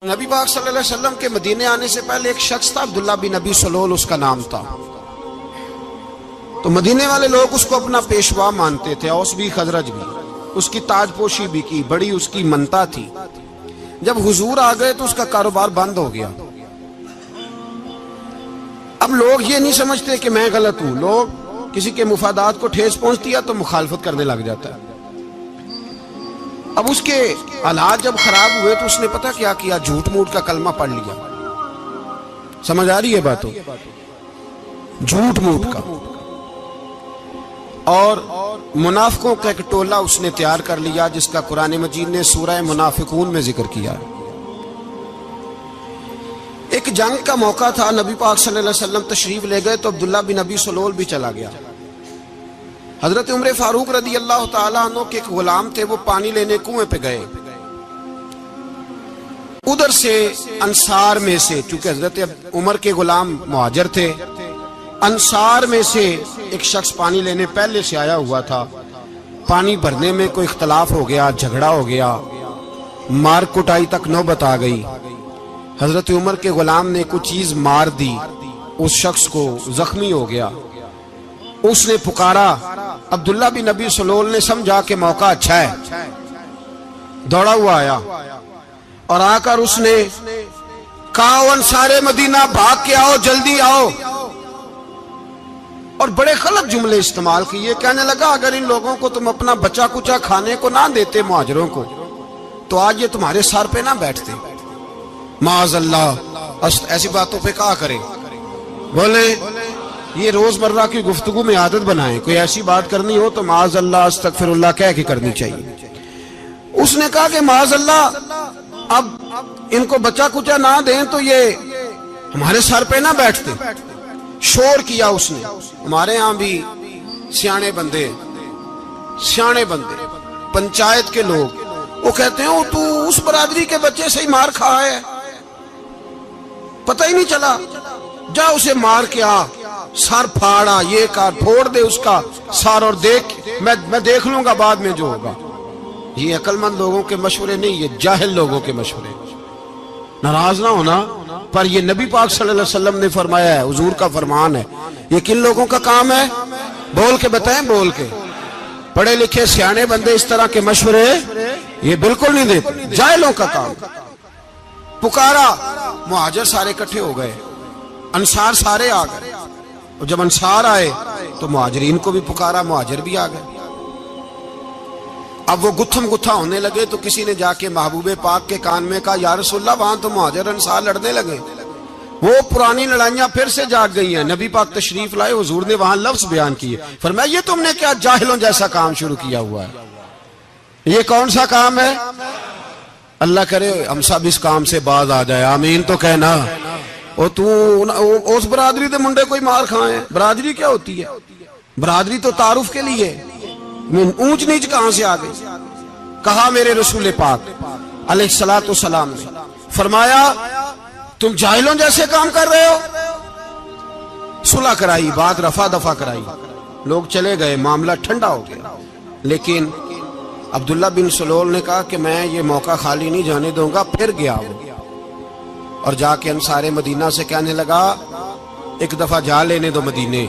نبی پاک صلی اللہ علیہ وسلم کے مدینے آنے سے پہلے ایک شخص تھا، عبداللہ بن ابی سلول اس کا نام تھا۔ تو مدینے والے لوگ اس کو اپنا پیشوا مانتے تھے، اوس بھی خزرج بھی، اس کی تاج پوشی بھی کی، بڑی اس کی منتا تھی۔ جب حضور آ گئے تو اس کا کاروبار بند ہو گیا۔ اب لوگ یہ نہیں سمجھتے کہ میں غلط ہوں، لوگ کسی کے مفادات کو ٹھیس پہنچتی ہے تو مخالفت کرنے لگ جاتا ہے۔ اب اس کے حالات جب خراب ہوئے تو اس نے پتہ کیا کیا، جھوٹ موٹ کا کلمہ پڑھ لیا۔ سمجھ آ رہی ہے باتوں؟ جھوٹ موٹ کا، اور منافقوں کا ایک ٹولہ اس نے تیار کر لیا جس کا قرآن مجید نے سورہ منافقون میں ذکر کیا۔ ایک جنگ کا موقع تھا، نبی پاک صلی اللہ علیہ وسلم تشریف لے گئے تو عبداللہ بن ابی سلول بھی چلا گیا۔ حضرت عمر فاروق رضی اللہ تعالیٰ عنہ کے ایک غلام تھے، وہ پانی لینے کنویں پہ گئے۔ ادھر سے انصار میں سے، چونکہ حضرت عمر کے غلام مہاجر تھے، انصار میں سے ایک شخص پانی لینے پہلے سے آیا ہوا تھا۔ پانی بھرنے میں کوئی اختلاف ہو گیا، جھگڑا ہو گیا، مار کٹائی تک نوبت آ گئی۔ حضرت عمر کے غلام نے کچھ چیز مار دی، اس شخص کو زخمی ہو گیا۔ اس نے پکارا، عبداللہ بن ابی سلول نے سمجھا کہ موقع اچھا ہے، دوڑا ہوا آیا اور آ کر اس نے کہا، انصار مدینہ بھاگ کے آؤ، جلدی آؤ، اور بڑے غلط جملے استعمال کیے۔ کہنے لگا، اگر ان لوگوں کو تم اپنا بچا کچا کھانے کو نہ دیتے مہاجروں کو تو آج یہ تمہارے سر پہ نہ بیٹھتے۔ معاذ اللہ، ایسی باتوں پہ کہا کرے، بولے یہ روزمرہ کی گفتگو میں عادت بنائیں، کوئی ایسی بات کرنی ہو تو معاذ اللہ استغفر اللہ کہہ کے کرنی چاہیے۔ اس نے کہا کہ معاذ اللہ، اب ان کو بچا کچا نہ دیں تو یہ ہمارے سر پہ نہ بیٹھتے۔ شور کیا اس نے۔ ہمارے ہاں بھی سیانے بندے پنچایت کے لوگ، وہ کہتے ہیں تو اس برادری کے بچے سے ہی مار کھا ہے، پتہ ہی نہیں چلا، جا اسے مار کے آ، سر پھاڑا، یہ کار پھوڑ دے اس کا سر، اور دیکھ میں دیکھ لوں گا بعد میں جو ہوگا۔ یہ عقل مند لوگوں کے مشورے نہیں، یہ جاہل لوگوں کے مشورے۔ ناراض نہ ہونا، پر یہ نبی پاک صلی اللہ علیہ وسلم نے فرمایا ہے، حضور کا فرمان ہے۔ یہ کن لوگوں کا کام ہے؟ بول کے بتائیں، بول کے۔ پڑھے لکھے سیانے بندے اس طرح کے مشورے یہ بالکل نہیں دیتے، جاہلوں کا کام۔ پکارا، مہاجر سارے اکٹھے ہو گئے، انصار سارے آ گئے، اور جب انصار آئے تو مہاجرین کو بھی پکارا، مہاجر بھی آ گئے۔ اب وہ گتھم گتھا ہونے لگے تو کسی نے جا کے محبوب پاک کے کان میں کہا، یا رسول اللہ، وہاں تو مہاجر انصار لڑنے لگے، وہ پرانی لڑائیاں پھر سے جاگ گئی ہیں۔ نبی پاک تشریف لائے، حضور نے وہاں لفظ بیان کیے، فرمایا یہ تم نے کیا جاہلوں جیسا کام شروع کیا ہوا ہے؟ یہ کون سا کام ہے؟ اللہ کرے ہم سب اس کام سے باز آ جائے، آمین تو کہنا۔ اور تو اس برادری دے منڈے کوئی مار کھائے، برادری کیا ہوتی ہے؟ برادری تو تعارف کے لیے، اونچ نیچ کہاں سے آ گئی؟ کہا میرے رسول پاک علیہ الصلوۃ والسلام نے، فرمایا تم جاہلوں جیسے کام کر رہے ہو۔ صلح کرائی، بات رفع دفع کرائی، لوگ چلے گئے، معاملہ ٹھنڈا ہو گیا۔ لیکن عبداللہ بن سلول نے کہا کہ میں یہ موقع خالی نہیں جانے دوں گا۔ پھر گیا وہ، اور جا کے انصار مدینہ سے کہنے لگا، ایک دفعہ جا لینے دو مدینے،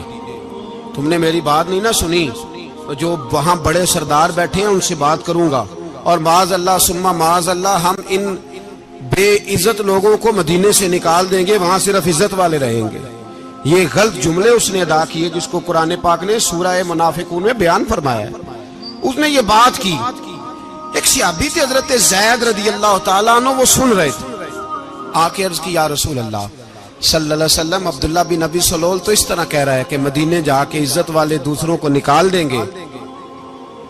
تم نے میری بات نہیں نہ سنی، جو وہاں بڑے سردار بیٹھے ہیں ان سے بات کروں گا، اور معاذ اللہ ثم معاذ اللہ ہم ان بے عزت لوگوں کو مدینے سے نکال دیں گے، وہاں صرف عزت والے رہیں گے۔ یہ غلط جملے اس نے ادا کیے جس کو قرآن پاک نے سورہ منافقون میں بیان فرمایا ہے۔ اس نے یہ بات کی۔ ایک صحابی تھے حضرت زید رضی اللہ تعالیٰ عنہ، وہ سن رہے تھے، آ کے عرض کی، یا رسول اللہ صلی اللہ علیہ وسلم، عبداللہ بن ابی سلول تو اس طرح کہہ رہا ہے کہ مدینے جا کے عزت والے دوسروں کو نکال دیں گے،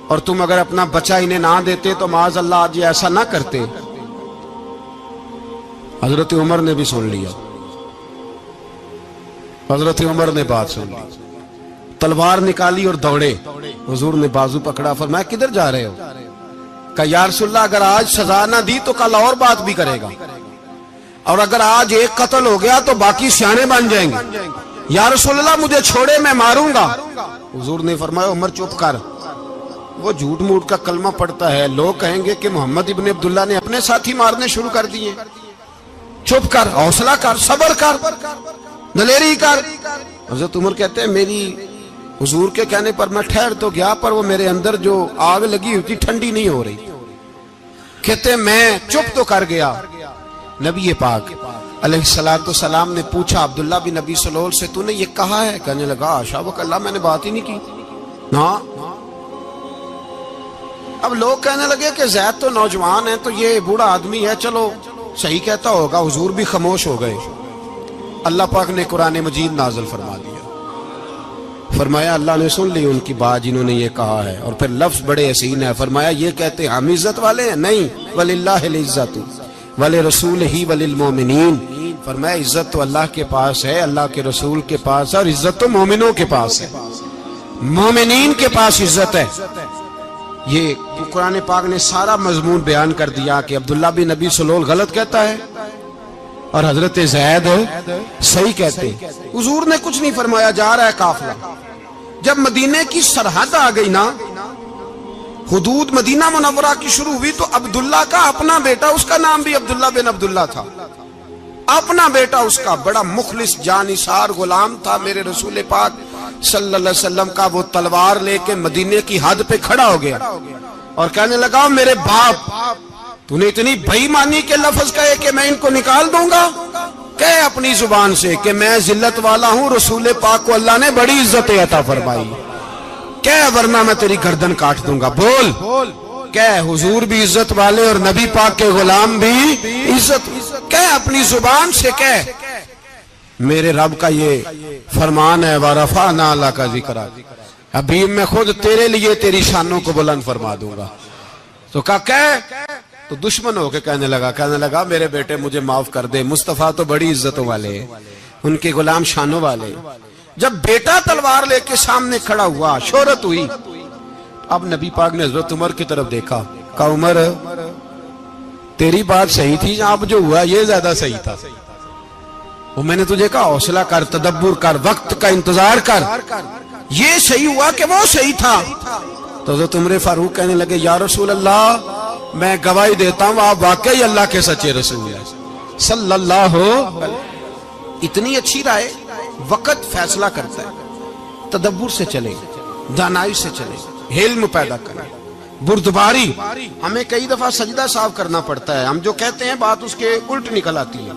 اور تم اگر اپنا بچہ انہیں نہ دیتے تو معاذ اللہ آج یہ ایسا نہ کرتے۔ حضرت عمر نے بھی سن لیا، حضرت عمر نے بات سن لی، تلوار نکالی اور دوڑے۔ حضور نے بازو پکڑا، فرمایا کدھر جا رہے ہو؟ کہا یا رسول اللہ، اگر آج سزا نہ دی تو کل اور بات بھی کرے گا، اور اگر آج ایک قتل ہو گیا تو باقی سیانے بن جائیں گے۔ یا رسول اللہ مجھے چھوڑے، میں ماروں گا۔ حضور نے فرمایا عمر چپ کر، وہ جھوٹ موٹ کا کلمہ پڑھتا ہے، لوگ کہیں گے کہ محمد ابن عبداللہ نے اپنے ساتھی مارنے شروع کر دیے۔ چپ کر، حوصلہ کر، صبر کر، دلیری کر۔ حضرت عمر کہتے ہیں میری حضور کے کہنے پر میں ٹھہر تو گیا، پر وہ میرے اندر جو آگ لگی ہوئی تھی ٹھنڈی نہیں ہو رہی۔ کہتے ہیں میں چپ تو کر گیا۔ نبی پاک علیہ السلام نے پوچھا عبداللہ بن ابی سلول سے تو نے یہ کہا ہے؟ کہنے لگا حاشا و کلا، میں نے بات ہی نہیں کی نا۔ اب لوگ کہنے لگے کہ زید تو نوجوان ہے تو یہ بوڑھا آدمی ہے، چلو صحیح کہتا ہوگا۔ حضور بھی خاموش ہو گئے۔ اللہ پاک نے قرآن مجید نازل فرما دیا، فرمایا اللہ نے سن لی ان کی بات جنہوں نے یہ کہا ہے، اور پھر لفظ بڑے حسین ہے، فرمایا یہ کہتے ہم عزت والے ہیں؟ نہیں، وللہ العزت ولرسولہ وللمؤمنین، فرمایا عزت تو اللہ کے پاس ہے، اللہ کے رسول کے پاس ہے، اور عزت تو مومنوں کے پاس ہے، مومنین کے پاس عزت ہے۔ یہ قرآن پاک نے سارا مضمون بیان کر دیا کہ عبداللہ بن ابی سلول غلط کہتا ہے اور حضرت زید صحیح کہتے ہیں۔ حضور نے کچھ نہیں فرمایا، جا رہا ہے قافلہ۔ جب مدینے کی سرحد آ گئی نا، حدود مدینہ منورہ کی شروع ہوئی، تو عبداللہ کا اپنا بیٹا، اس کا نام بھی عبداللہ بن عبداللہ تھا، اپنا بیٹا اس کا بڑا مخلص جانثار غلام تھا میرے رسول پاک صلی اللہ علیہ وسلم کا، وہ تلوار لے کے مدینے کی حد پہ کھڑا ہو گیا اور کہنے لگا میرے باپ تو نے اتنی بے ایمانی کے لفظ کہے کہ میں ان کو نکال دوں گا؟ کہے اپنی زبان سے کہ میں ذلت والا ہوں، رسول پاک کو اللہ نے بڑی عزت عطا فرمائی، کہے ورنہ میں تیری گردن کاٹ دوں گا۔ بول، کہے حضور بھی عزت والے اور نبی پاک کے غلام بھی عزت، کہے اپنی زبان سے، کہے میرے رب کا یہ فرمان ہے وَرَفَعْنَا لَكَ ذِكْرَكَ، ابھی میں خود تیرے لیے تیری شانوں کو بلند فرما دوں گا۔ تو کہا کہے، تو دشمن ہو کے کہنے لگا میرے بیٹے مجھے معاف کر دے، مصطفیٰ تو بڑی عزتوں والے ہیں، ان کے غلام شانوں والے۔ جب بیٹا تلوار لے کے سامنے کھڑا ہوا، شہرت ہوئی، اب نبی پاک نے حضرت عمر کی طرف دیکھا، کہا عمر تیری بات صحیح تھی، اب جو ہوا یہ زیادہ صحیح تھا، وہ میں نے تجھے کہا حوصلہ کر، تدبر کر، وقت کا انتظار کر، یہ صحیح ہوا کہ وہ صحیح تھا۔ تو حضرت عمر فاروق کہنے لگے یا رسول اللہ میں گواہی دیتا ہوں آپ واقعی اللہ کے سچے رسول ہیں صلی اللہ علیہ۔ اتنی اچھی رائے، وقت فیصلہ کرتا ہے، تدبر سے چلے، دانائی سے چلے، علم پیدا کریں، بردباری۔ ہمیں کئی دفعہ سجدہ صاف کرنا پڑتا ہے، ہم جو کہتے ہیں بات اس کے الٹ نکل آتی ہے۔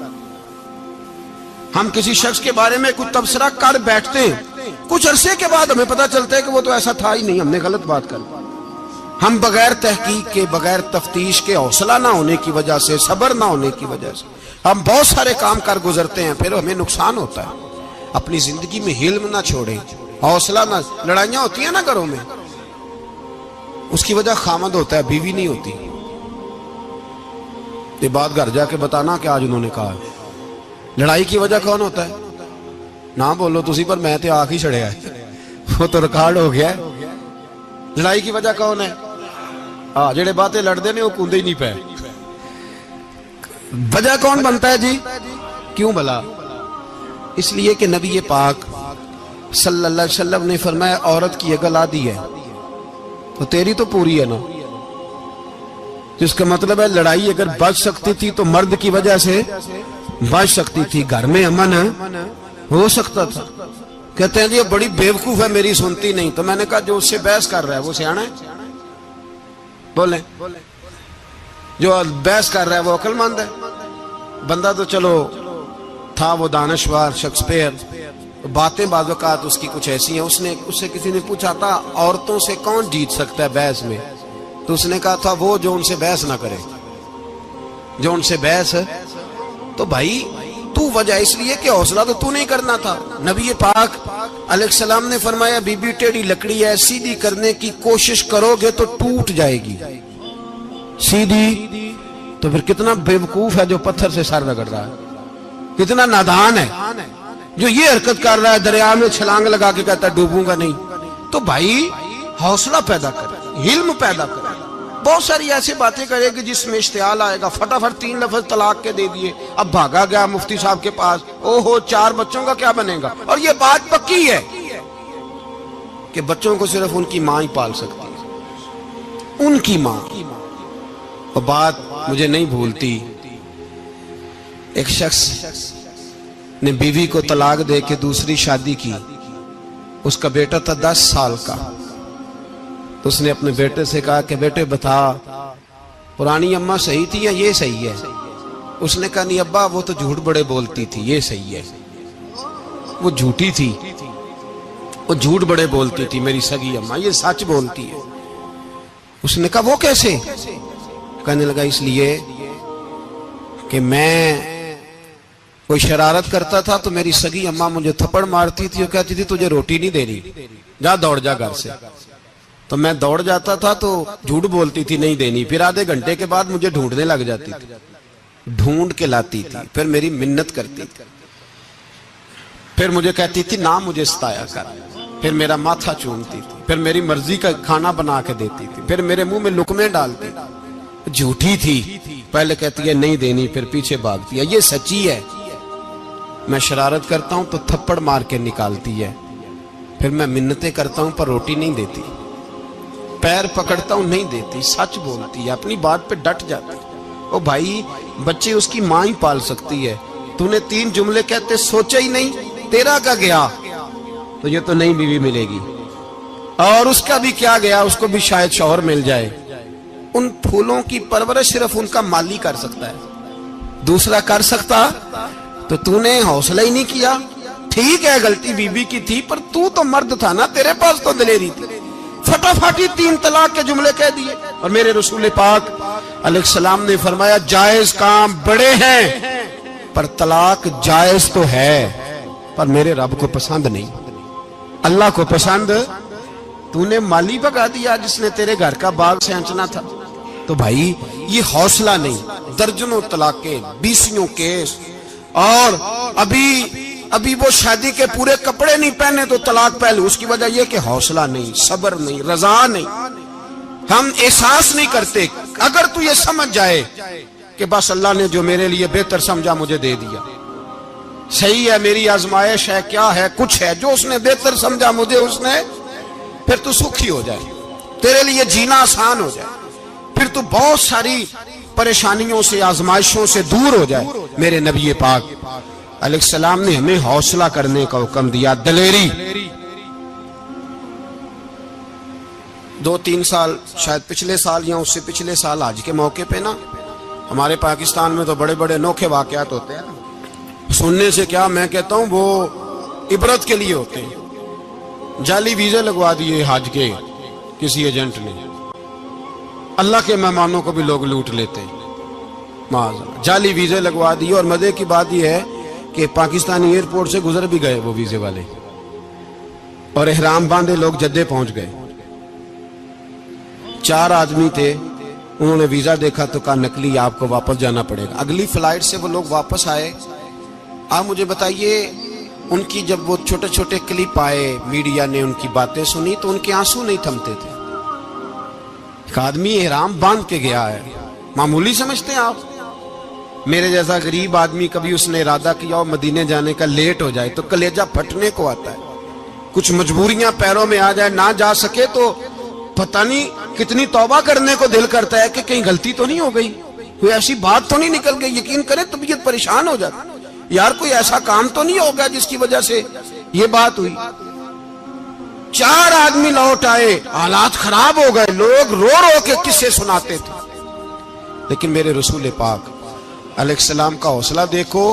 ہم کسی شخص کے بارے میں کچھ تبصرہ کر بیٹھتے ہیں، کچھ عرصے کے بعد ہمیں پتہ چلتا ہے کہ وہ تو ایسا تھا ہی نہیں، ہم نے غلط بات کر۔ ہم بغیر تحقیق کے، بغیر تفتیش کے، حوصلہ نہ ہونے کی وجہ سے، صبر نہ ہونے کی وجہ سے ہم بہت سارے کام کر گزرتے ہیں، پھر ہمیں نقصان ہوتا ہے۔ اپنی زندگی میں علم نہ چھوڑیں، حوصلہ نہ، لڑائیاں ہوتی ہیں نا گھروں میں، اس کی وجہ خامد ہوتا ہے، بیوی نہیں ہوتی۔ یہ بات گھر جا کے بتانا کہ آج انہوں نے کہا لڑائی کی وجہ کون ہوتا ہے؟ نہ بولو تسی، پر میں تے آنکھ ہی چھڑیا ہے، وہ تو ریکارڈ ہو گیا ہے۔ لڑائی کی وجہ کون ہے؟ جڑے باتیں لڑتے ہیں وہ کندے ہی نہیں پے۔ وجہ کون بنتا ہے جی؟ کیوں بھلا؟ اس لیے کہ نبی پاک صلی اللہ علیہ وسلم نے فرمایا عورت کی اگل آدھی ہے تو تیری تو پوری ہے نا، جس کا مطلب ہے لڑائی اگر بچ سکتی تھی تو مرد کی وجہ سے بچ سکتی تھی، گھر میں امن ہو سکتا تھا۔ کہتے ہیں جی بڑی بیوقوف ہے، میری سنتی نہیں۔ تو میں نے کہا جو اس سے بحث کر رہا ہے وہ سیانا ہے؟ بولیں، جو بحث کر رہا ہے وہ عقل مند ہے؟ بندہ تو چلو تھا وہ دانشور شیکسپیئر، باتیں بعض اوقات اس کی کچھ ایسی ہیں۔ اس سے کسی نے پوچھا تھا عورتوں سے کون جیت سکتا ہے بحث میں، تو اس نے کہا تھا وہ جو ان سے بحث نہ کرے، جو ان سے بحث۔ تو بھائی تو وجہ اس لیے کہ حوصلہ تو نہیں کرنا تھا۔ نبی پاک علیہ السلام نے فرمایا بی بی ٹیڑھی لکڑی ہے، سیدھی کرنے کی کوشش کرو گے تو ٹوٹ جائے گی سیدھی۔ تو پھر کتنا بیوقوف ہے جو پتھر سے سر رگڑ رہا ہے، کتنا نادان ہے جو یہ حرکت کر رہا ہے، دریا میں چھلانگ لگا کے کہتا ہے ڈوبوں گا نہیں۔ تو بھائی حوصلہ پیدا کرے، علم پیدا کرے۔ بہت ساری ایسی باتیں کرے کہ جس میں اشتعال آئے گا، فٹافٹ 3 لفظ طلاق کے دے دیے، اب بھاگا گیا مفتی صاحب کے پاس، اوہو 4 بچوں کا کیا بنے گا؟ اور یہ بات پکی ہے کہ بچوں کو صرف ان کی ماں ہی پال سکتی ہے، ان کی ماں۔ اور بات مجھے نہیں بھولتی، ایک شخص نے بیوی کو طلاق دے کے دوسری شادی کی. اس کا بیٹا تھا 10 سال کا. تو اس نے اپنے بیٹے سے کہا کہ بیٹے بتا پرانی اماں صحیح تھی یا یہ صحیح ہے؟ اس نے کہا نہیں ابا وہ تو جھوٹ بڑے بولتی تھی، یہ صحیح ہے. وہ جھوٹی تھی، وہ جھوٹ بڑے بولتی تھی میری سگی اماں، یہ سچ بولتی ہے. اس نے کہا وہ کیسے؟ کہنے لگا اس لیے کہ میں کوئی شرارت کرتا تھا تو میری سگی اماں مجھے تھپڑ مارتی تھی اور کہتی تھی تجھے روٹی نہیں دینی، جا دوڑ جا گھر سے. تو میں دوڑ جاتا تھا تو جھوٹ بولتی تھی نہیں دینی، پھر آدھے گھنٹے کے بعد مجھے ڈھونڈنے لگ جاتی تھی، ڈھونڈ کے لاتی تھی، پھر میری منت کرتی تھی، پھر مجھے کہتی تھی نہ مجھے ستایا کر، پھر میرا ماتھا چومتی تھی، پھر میری مرضی کا کھانا بنا کے دیتی تھی، پھر میرے منہ میں لقمے ڈالتی تھی. جھوٹی تھی، پہلے کہتی ہے نہیں دینی پھر پیچھے بھاگتی ہے. یہ سچی ہے، میں شرارت کرتا ہوں تو تھپڑ مار کے نکالتی ہے، پھر میں منتیں کرتا ہوں پر روٹی نہیں دیتی، پیر پکڑتا ہوں نہیں دیتی. سچ بولتی ہے، اپنی بات پہ ڈٹ جاتی. او بھائی بچے اس کی ماں ہی پال سکتی ہے، تو نے 3 جملے کہتے سوچا ہی نہیں، تیرا کا گیا تو یہ تو نئی بیوی ملے گی، اور اس کا بھی کیا گیا، اس کو بھی شاید شوہر مل جائے. ان پھولوں کی پرورش صرف ان کا مالی کر سکتا ہے، دوسرا کر سکتا؟ تو نے حوصلہ ہی نہیں کیا. ٹھیک ہے غلطی بی بی کی تھی پر تو مرد تھا نا، تیرے پاس تو دلیری تھی. فٹافٹ 3 طلاق کے جملے کہہ دیے. اور میرے رسول پاک علیہ السلام نے فرمایا جائز کام بڑے ہیں پر طلاق جائز تو ہے پر میرے رب کو پسند نہیں، اللہ کو پسند. تو نے مالی بگا دیا جس نے تیرے گھر کا باغ سینچنا تھا. تو بھائی یہ حوصلہ نہیں، درجنوں طلاقیں، 20 کیس، اور ابھی وہ شادی کے پورے کپڑے نہیں پہنے تو طلاق پہلے. اس کی وجہ یہ کہ حوصلہ نہیں، صبر نہیں، رضا نہیں، ہم احساس نہیں کرتے. اگر تو یہ سمجھ جائے کہ بس اللہ نے جو میرے لیے بہتر سمجھا مجھے دے دیا، صحیح ہے میری آزمائش ہے، کیا ہے کچھ ہے جو اس نے بہتر سمجھا مجھے اس نے، پھر تو سکھی ہو جائے، تیرے لیے جینا آسان ہو جائے، پھر تو بہت ساری پریشانیوں سے آزمائشوں سے دور ہو جائے. میرے نبی پاک علیہ السلام نے ہمیں حوصلہ کرنے کا حکم دیا، دلیری. 2-3 سال شاید پچھلے سال یا اس سے پچھلے سال حج کے موقع پہ نا ہمارے پاکستان میں تو بڑے بڑے انوکھے واقعات ہوتے ہیں. سننے سے کیا میں کہتا ہوں وہ عبرت کے لیے ہوتے ہیں. جعلی ویزے لگوا دیے حج کے کسی ایجنٹ نے، اللہ کے مہمانوں کو بھی لوگ لوٹ لیتے ہیں. جعلی ویزے لگوا دیے. اور مزے کی بات یہ ہے کہ پاکستانی ایئرپورٹ سے گزر بھی گئے وہ ویزے والے، اور احرام باندھے لوگ جدے پہنچ گئے. 4 آدمی تھے، انہوں نے ویزا دیکھا تو کہا نقلی آپ کو واپس جانا پڑے گا. اگلی فلائٹ سے وہ لوگ واپس آئے. آپ مجھے بتائیے ان کی جب وہ چھوٹے چھوٹے کلپ آئے، میڈیا نے ان کی باتیں سنی تو ان کے آنسو نہیں تھمتے تھے. ایک آدمی احرام باندھ کے گیا ہے، معمولی سمجھتے ہیں آپ؟ میرے جیسا غریب آدمی کبھی اس نے ارادہ کیا اور مدینے جانے کا لیٹ ہو جائے تو کلیجہ پھٹنے کو آتا ہے. کچھ مجبوریاں پیروں میں آ جائے، نہ جا سکے تو پتہ نہیں کتنی توبہ کرنے کو دل کرتا ہے کہ کہیں غلطی تو نہیں ہو گئی، کوئی ایسی بات تو نہیں نکل گئی. یقین کریں طبیعت پریشان ہو جاتی، یار کوئی ایسا کام تو نہیں ہو گیا جس کی وجہ سے یہ بات ہوئی. 4 آدمی لوٹ آئے، حالات خراب ہو گئے، لوگ رو رو کے قصے سناتے تھے. لیکن میرے رسول پاک علیہ السلام کا حوصلہ دیکھو.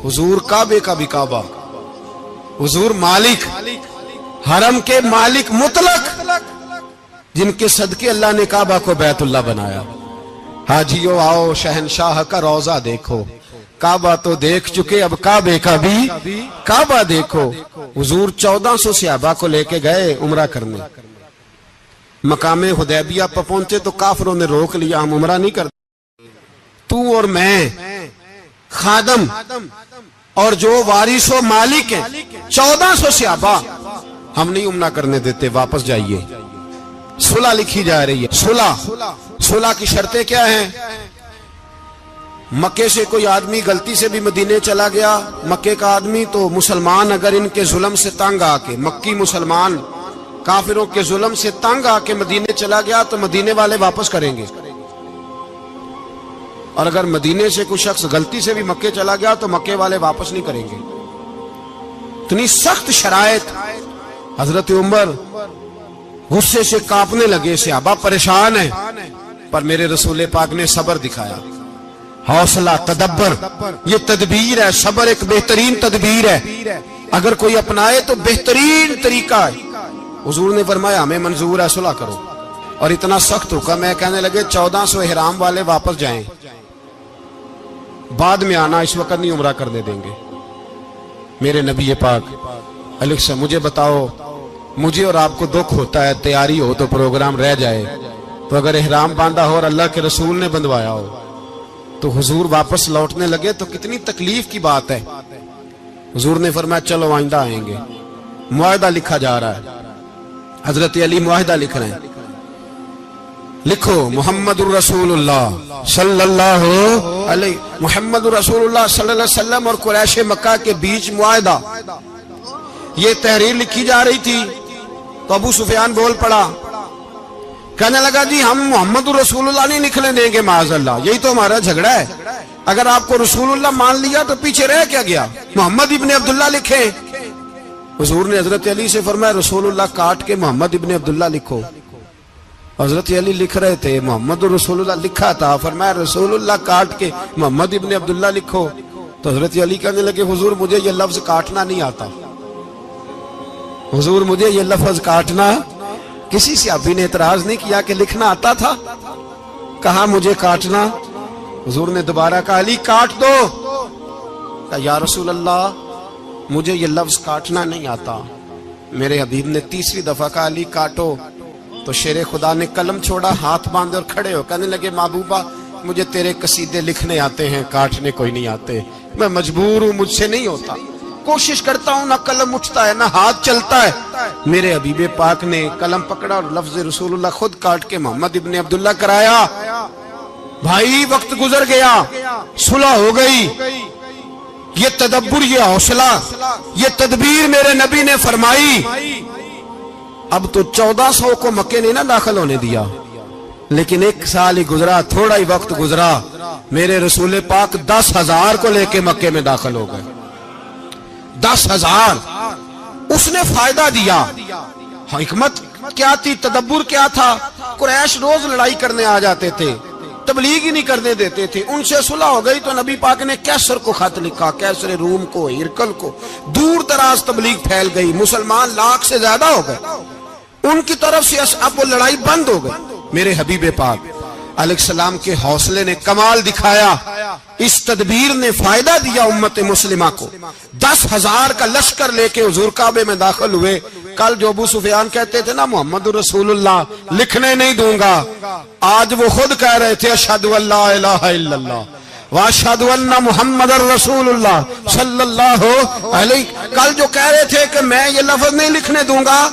حضور کعبے کا بھی کعبہ، حضور مالک، حرم کے مالک مطلق، جن کے صدقے اللہ نے کعبہ کو بیت اللہ بنایا. حاجیو آؤ شہنشاہ کا روضہ دیکھو، کعبہ تو دیکھ چکے اب کعبے کا بھی کعبہ دیکھو. حضور 1400 صحابہ کو لے کے گئے عمرہ کرنے. مقام حدیبیہ پر پہنچے تو کافروں نے روک لیا، ہم عمرہ نہیں کرتے. تو اور میں خادم اور جو وارث و مالک ہیں 1400 صحابہ، ہم نہیں عمرہ کرنے دیتے، واپس جائیے. صلح لکھی جا رہی ہے. صلح کی شرطیں کیا ہیں؟ مکے سے کوئی آدمی غلطی سے بھی مدینے چلا گیا، مکے کا آدمی، تو مسلمان اگر ان کے ظلم سے تنگ آ کے، مکی مسلمان کافروں کے ظلم سے تنگ آ کے مدینے چلا گیا تو مدینے والے واپس کریں گے. اور اگر مدینے سے کوئی شخص غلطی سے بھی مکے چلا گیا تو مکے والے واپس نہیں کریں گے. اتنی سخت شرائط. حضرت عمر غصے سے کانپنے لگے, صحابہ پریشان ہیں, پر میرے رسول پاک نے صبر دکھایا, حوصلہ, تدبر. یہ تدبیر ہے, صبر ایک بہترین تدبیر ہے, اگر کوئی اپنائے تو بہترین طریقہ ہے. حضور نے فرمایا ہمیں منظور ہے, صلح کرو. اور اتنا سخت حکم ہے, کہنے لگے 1400 احرام والے واپس جائیں, بعد میں آنا, اس وقت نہیں عمرہ کرنے دیں گے. میرے نبی پاک علیہ السلام, مجھے بتاؤ, مجھے اور آپ کو دکھ ہوتا ہے تیاری ہو تو پروگرام رہ جائے, تو اگر احرام باندھا ہو اور اللہ کے رسول نے بندھوایا ہو تو حضور واپس لوٹنے لگے تو کتنی تکلیف کی بات ہے. حضور نے فرمایا چلو آئندہ آئیں گے. معاہدہ لکھا جا رہا ہے, حضرت علی معاہدہ لکھ رہے ہیں. لکھو محمد الرسول اللہ صلی اللہ علیہ, محمد الرسول اللہ صلی اللہ علیہ وسلم اور قریش مکہ کے بیچ معاہدہ. یہ تحریر لکھی جا رہی تھی تو ابو سفیان بول پڑا, کہنے لگا جی ہم محمد الرسول اللہ نہیں لکھنے دیں گے معاذ اللہ, یہی تو ہمارا جھگڑا ہے. اگر آپ کو رسول اللہ مان لیا تو پیچھے رہ کیا گیا, محمد ابن عبداللہ لکھیں. حضور نے حضرت علی سے فرمایا رسول اللہ کاٹ کے محمد ابن عبداللہ لکھو. حضرت علی لکھ رہے تھے, محمد الرسول اللہ لکھا تھا, فرمایا رسول اللہ کاٹ کے محمد ابن عبداللہ لکھو. تو حضرت علی کہنے لگے حضور مجھے یہ لفظ کاٹنا نہیں آتا, حضور مجھے یہ لفظ کاٹنا. کسی صحابی نے اعتراض نہیں کیا کہ لکھنا آتا تھا, کہا مجھے کاٹنا. حضور نے دوبارہ کہا علی کاٹ دو. کہا یا رسول اللہ مجھے یہ لفظ کاٹنا نہیں آتا. میرے حبیب نے تیسری دفعہ کہا علی کاٹو. تو شیر خدا نے قلم چھوڑا, ہاتھ باندھے اور کھڑے ہو کہنے لگے محبوبہ مجھے تیرے قصیدے لکھنے آتے ہیں, کاٹنے کوئی نہیں آتے. میں مجبور ہوں, مجھ سے نہیں ہوتا, کوشش کرتا ہوں, نہ قلم اٹھتا ہے نہ ہاتھ چلتا ہے. میرے حبیب پاک نے قلم پکڑا اور لفظ رسول اللہ خود کاٹ کے محمد ابن عبداللہ کرایا. بھائی وقت گزر گیا, صلح ہو گئی. یہ تدبر, یہ حوصلہ, یہ تدبیر میرے نبی نے فرمائی. اب تو 1400 کو مکے نے نہ داخل ہونے دیا, لیکن 1 سال ہی گزرا, تھوڑا ہی وقت گزرا, میرے رسول پاک 10,000 کو لے کے مکے میں داخل ہو گئے. 10,000 اس نے فائدہ دیا. حکمت کیا تھی, تدبر کیا تھا. قریش روز لڑائی کرنے آ جاتے تھے, تبلیغ ہی نہیں کرنے دیتے تھے. ان سے صلح ہو گئی تو نبی پاک نے کیسر کو خط لکھا, کیسر روم کو, ہرکل کو. دور دراز تبلیغ پھیل گئی, مسلمان 100,000 سے زیادہ ہو گئے. ان کی طرف سے اب وہ لڑائی بند ہو گئی. میرے حبیب پاک علیہ السلام کے حوصلے نے کمال دکھایا, اس تدبیر نے فائدہ دیا امت مسلمہ کو. 10,000 کا لشکر لے کے حضور کعبے میں داخل ہوئے. کل جو ابو سفیان کہتے تھے نا محمد رسول اللہ لکھنے نہیں دوں گا, آج وہ خود کہہ رہے تھے اشہد ان لا الہ الا اللہ واشہد ان محمد رسول اللہ صلی اللہ علیہ. کل جو کہہ رہے تھے کہ میں یہ لفظ نہیں لکھنے دوں گا,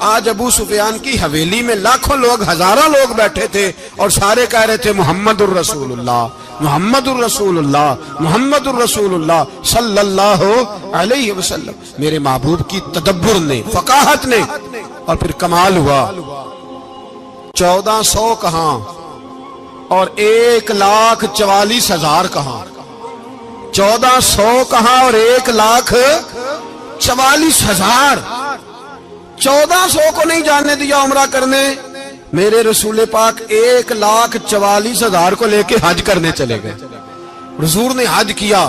آج ابو سفیان کی حویلی میں لاکھوں لوگ, ہزاروں لوگ بیٹھے تھے اور سارے کہہ رہے تھے محمد الرسول اللہ, محمد الرسول اللہ, محمد الرسول اللہ صلی اللہ علیہ وسلم. میرے محبوب کی تدبر نے, فقاہت نے, اور پھر کمال ہوا. 1400 کہاں اور 1,44,000 کہاں. 1400 کہاں اور 1,44,000. 1400 کو نہیں جانے دیا عمرہ کرنے. میرے رسول پاک 1,44,000 کو لے کے حج کرنے چلے گئے. حضور نے حج کیا,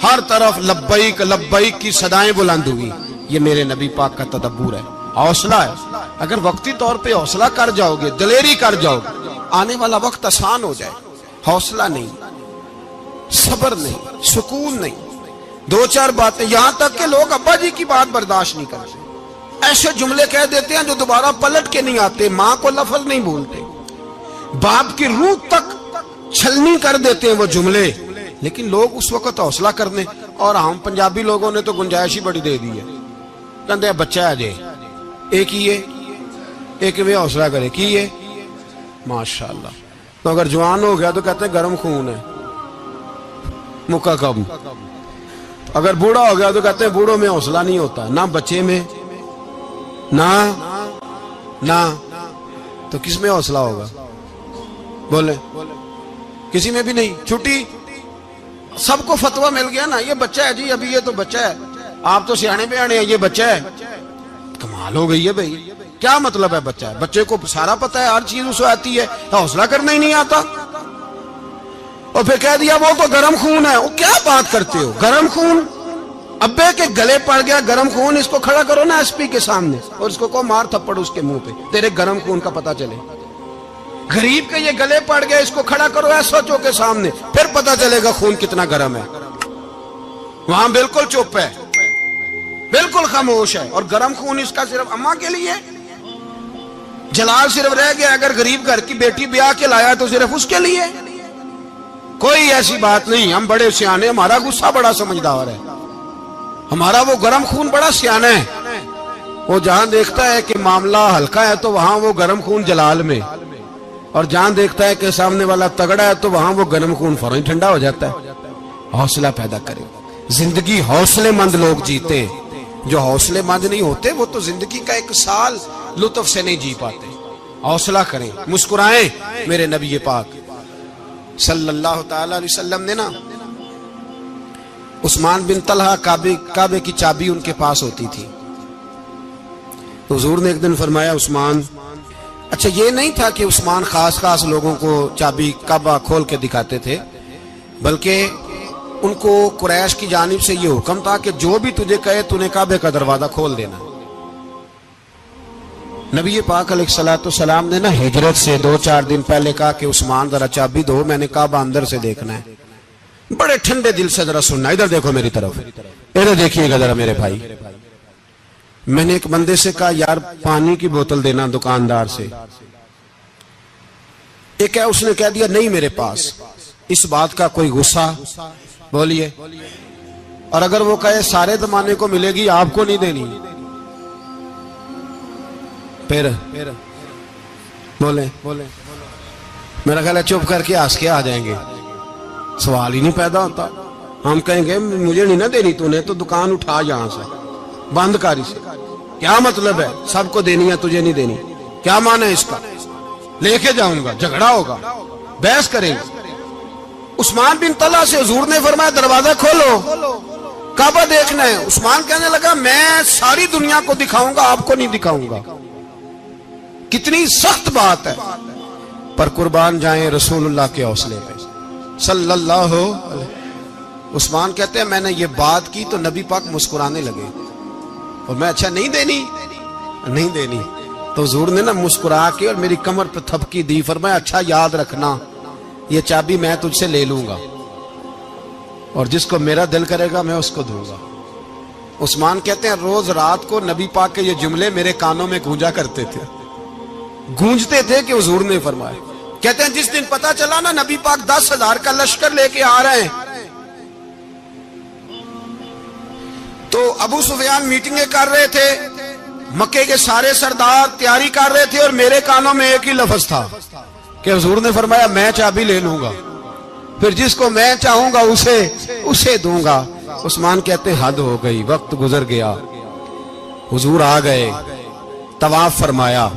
ہر طرف لبیک لبیک کی صدائیں بلند ہوئی. یہ میرے نبی پاک کا تدبر ہے, حوصلہ ہے. اگر وقتی طور پہ حوصلہ کر جاؤ گے, دلیری کر جاؤ گے, آنے والا وقت آسان ہو جائے. حوصلہ نہیں, صبر نہیں, سکون نہیں, 2-4 باتیں, یہاں تک کہ لوگ ابا جی کی بات برداشت نہیں کرتے, ایسے جملے کہہ دیتے ہیں جو دوبارہ پلٹ کے نہیں آتے. ماں کو لفظ نہیں بولتے, باپ کی روح تک چھلنی کر دیتے ہیں وہ جملے. لیکن لوگ اس وقت حوصلہ کرنے, اور ہم پنجابی لوگوں نے تو گنجائش ہی بڑی دے دی ہے. کہتے ہیں بچہ ہے جے, ایک ہی ہے, ایک میں حوصلہ کرے کی ہے ماشاءاللہ. تو اگر جوان ہو گیا تو کہتے ہیں گرم خون ہے, مکہ کم. اگر بوڑھا ہو گیا تو کہتے ہیں بوڑھوں میں حوصلہ نہیں ہوتا, نہ بچے میں نہ. تو کس میں حوصلہ ہوگا, بولے کسی میں بھی نہیں. چھٹی سب کو فتویٰ مل گیا نا, یہ بچہ ہے جی, ابھی یہ تو بچہ ہے, آپ تو سیانے بیانے ہیں, یہ بچہ ہے. کمال ہو گئی ہے بھائی. کیا مطلب ہے بچہ ہے؟ بچے کو سارا پتہ ہے, ہر چیز اسے آتی ہے, حوصلہ کرنا ہی نہیں آتا. اور پھر کہہ دیا وہ تو گرم خون ہے. وہ کیا بات کرتے ہو, گرم خون؟ ابے کے گلے پڑ گیا گرم خون, اس کو کھڑا کرو نا ایس پی کے سامنے اور اس کو مار تھپڑ اس کے منہ پہ, تیرے گرم خون کا پتہ چلے. غریب کے یہ گلے پڑ گیا, اس کو کھڑا کرو ایس ایچ او کے سامنے, پھر پتہ چلے گا خون کتنا گرم ہے. وہاں بالکل چپ ہے, بالکل خاموش ہے. اور گرم خون اس کا صرف اماں کے لیے, جلال صرف رہ گیا اگر غریب گھر کی بیٹی بیاہ کے لایا تو صرف اس کے لیے. کوئی ایسی بات نہیں. ہم بڑے سیانے, ہمارا غصہ بڑا سمجھدار ہے, ہمارا وہ گرم خون بڑا سیانا ہے. وہ جہاں دیکھتا ہے کہ معاملہ ہلکا ہے تو وہاں وہ گرم خون جلال میں, اور جہاں دیکھتا ہے کہ سامنے والا تگڑا ہے تو وہاں وہ گرم خون فوراً ٹھنڈا ہو جاتا ہے. حوصلہ پیدا کرے. زندگی حوصلے مند لوگ جیتے ہیں, جو حوصلے مند نہیں ہوتے وہ تو زندگی کا ایک سال لطف سے نہیں جی پاتے. حوصلہ کریں, مسکرائیں. میرے نبی پاک صلی اللہ تعالی علیہ وسلم نے نا عثمان بن طلحہ, کعبے کی چابی ان کے پاس ہوتی تھی. حضور نے ایک دن فرمایا عثمان, اچھا یہ نہیں تھا کہ عثمان خاص لوگوں کو چابی کعبہ کھول کے دکھاتے تھے, بلکہ ان کو قریش کی جانب سے یہ حکم تھا کہ جو بھی تجھے کہے تو نے کعبے کا دروازہ کھول دینا. نبی پاک علیہ الصلوۃ والسلام نے نا ہجرت سے 2-4 دن پہلے کہا کہ عثمان ذرا چابی دو, میں نے کعبہ اندر سے دیکھنا ہے. بڑے ٹھنڈے دل سے ذرا سننا, ادھر دیکھو میری طرف, ادھر دیکھیے گا ذرا میرے بھائی. میں نے ایک بندے سے کہا یار پانی کی بوتل دینا دکاندار سے. ایک ہے, اس نے کہہ دیا نہیں میرے پاس. اس بات کا کوئی غصہ بولیے, اور اگر وہ کہے سارے زمانے کو ملے گی آپ کو نہیں دینی, پھر بولے میرا خیال ہے چپ کر کے ہنس کے آ جائیں گے, سوال ہی نہیں پیدا ہوتا. ہم کہیں گے مجھے نہیں نہ دینی, تو نے تو دکان اٹھا یہاں سے, بند کاری سے. کیا مطلب ہے سب کو دینی ہے تجھے نہیں دینی؟ کیا معنی ہے اس کا؟ لے کے جاؤں گا, جھگڑا ہوگا, بحث کریں گے. عثمان بن طلحہ سے حضور نے فرمایا دروازہ کھولو, کعبہ دیکھنا ہے. عثمان کہنے لگا میں ساری دنیا کو دکھاؤں گا, آپ کو نہیں دکھاؤں گا. کتنی سخت بات ہے, پر قربان جائیں رسول اللہ کے حوصلے پہ صلی اللہ علیہ. عثمان کہتے ہیں میں نے یہ بات کی تو نبی پاک مسکرانے لگے, اور میں اچھا نہیں دینی, تو حضور نے نا مسکرا کے اور میری کمر پہ تھپکی دی, فرمایا اچھا یاد رکھنا یہ چابی میں تجھ سے لے لوں گا, اور جس کو میرا دل کرے گا میں اس کو دوں گا. عثمان کہتے ہیں روز رات کو نبی پاک کے یہ جملے میرے کانوں میں گونجتے تھے کہ حضور نے فرمایا. کہتے ہیں جس دن پتا چلا نا نبی پاک 10,000 کا لشکر لے کے آ رہے ہیں, تو ابو سفیان میٹنگیں کر رہے تھے, مکے کے سارے سردار تیاری کر رہے تھے, اور میرے کانوں میں ایک ہی لفظ تھا کہ حضور نے فرمایا میں چابی لے لوں گا, پھر جس کو میں چاہوں گا اسے دوں گا. عثمان کہتے ہیں حد ہو گئی, وقت گزر گیا, حضور آ گئے, طواف فرمایا,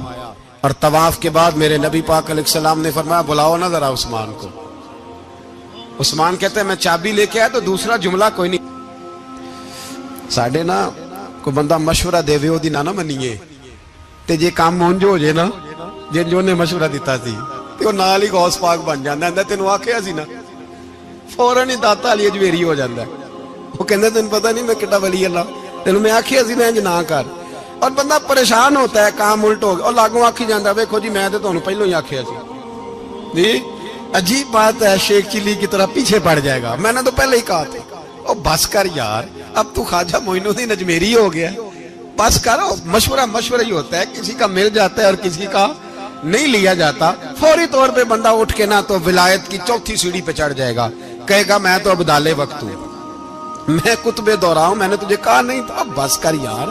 اور طواف کے بعد میرے نبی پاک علیہ السلام نے فرمایا بلاؤ نا ذرا عثمان کو. عثمان کہتے ہیں میں چابی لے کے آیا تو دوسرا جملہ کوئی نہیں. ساڑھے نا کوئی بندہ مشورہ دے وے دی نہ منیے, تے جے کام مونجو ہو جے نا, جن جو نے مشورہ دیتا سی تے وہ نال ہی غوث پاک بن جاندا ہے. تینوں آکھیا سی نا, فوراً ہی داتا علی اجمیری ہو جاندا ہے. وہ کہندا تینوں پتہ نہیں میں کڈا ولی اللہ, تینوں میں آکھیا سی میں انج نہ کر, اور بندہ پریشان ہوتا ہے, کام الٹ ہو گیا, اور لاگوں آکھی جاندا ویکھو جی میں تے تانوں پہلوں ہی آکھیا سی جی. عجیب بات ہے, شیخ چلی کی طرح پیچھے پڑ جائے گا, میں نے تو پہلے ہی کہا تھا. او بس کر یار, اب تو خواجہ معین الدین اجمیری ہو گیا, بس کرو. مشورہ ہی ہوتا ہے, کسی کا مل جاتا ہے اور کسی کا نہیں لیا جاتا. فوری طور پہ بندہ اٹھ کے نہ تو ولایت کی 4تھی سیڑھی پہ چڑھ جائے گا, کہے گا میں تو ابدال وقت ہوں, میں کتب دورہ ہوں, میں نے تجھے کہا نہیں تھا. بس کر یار,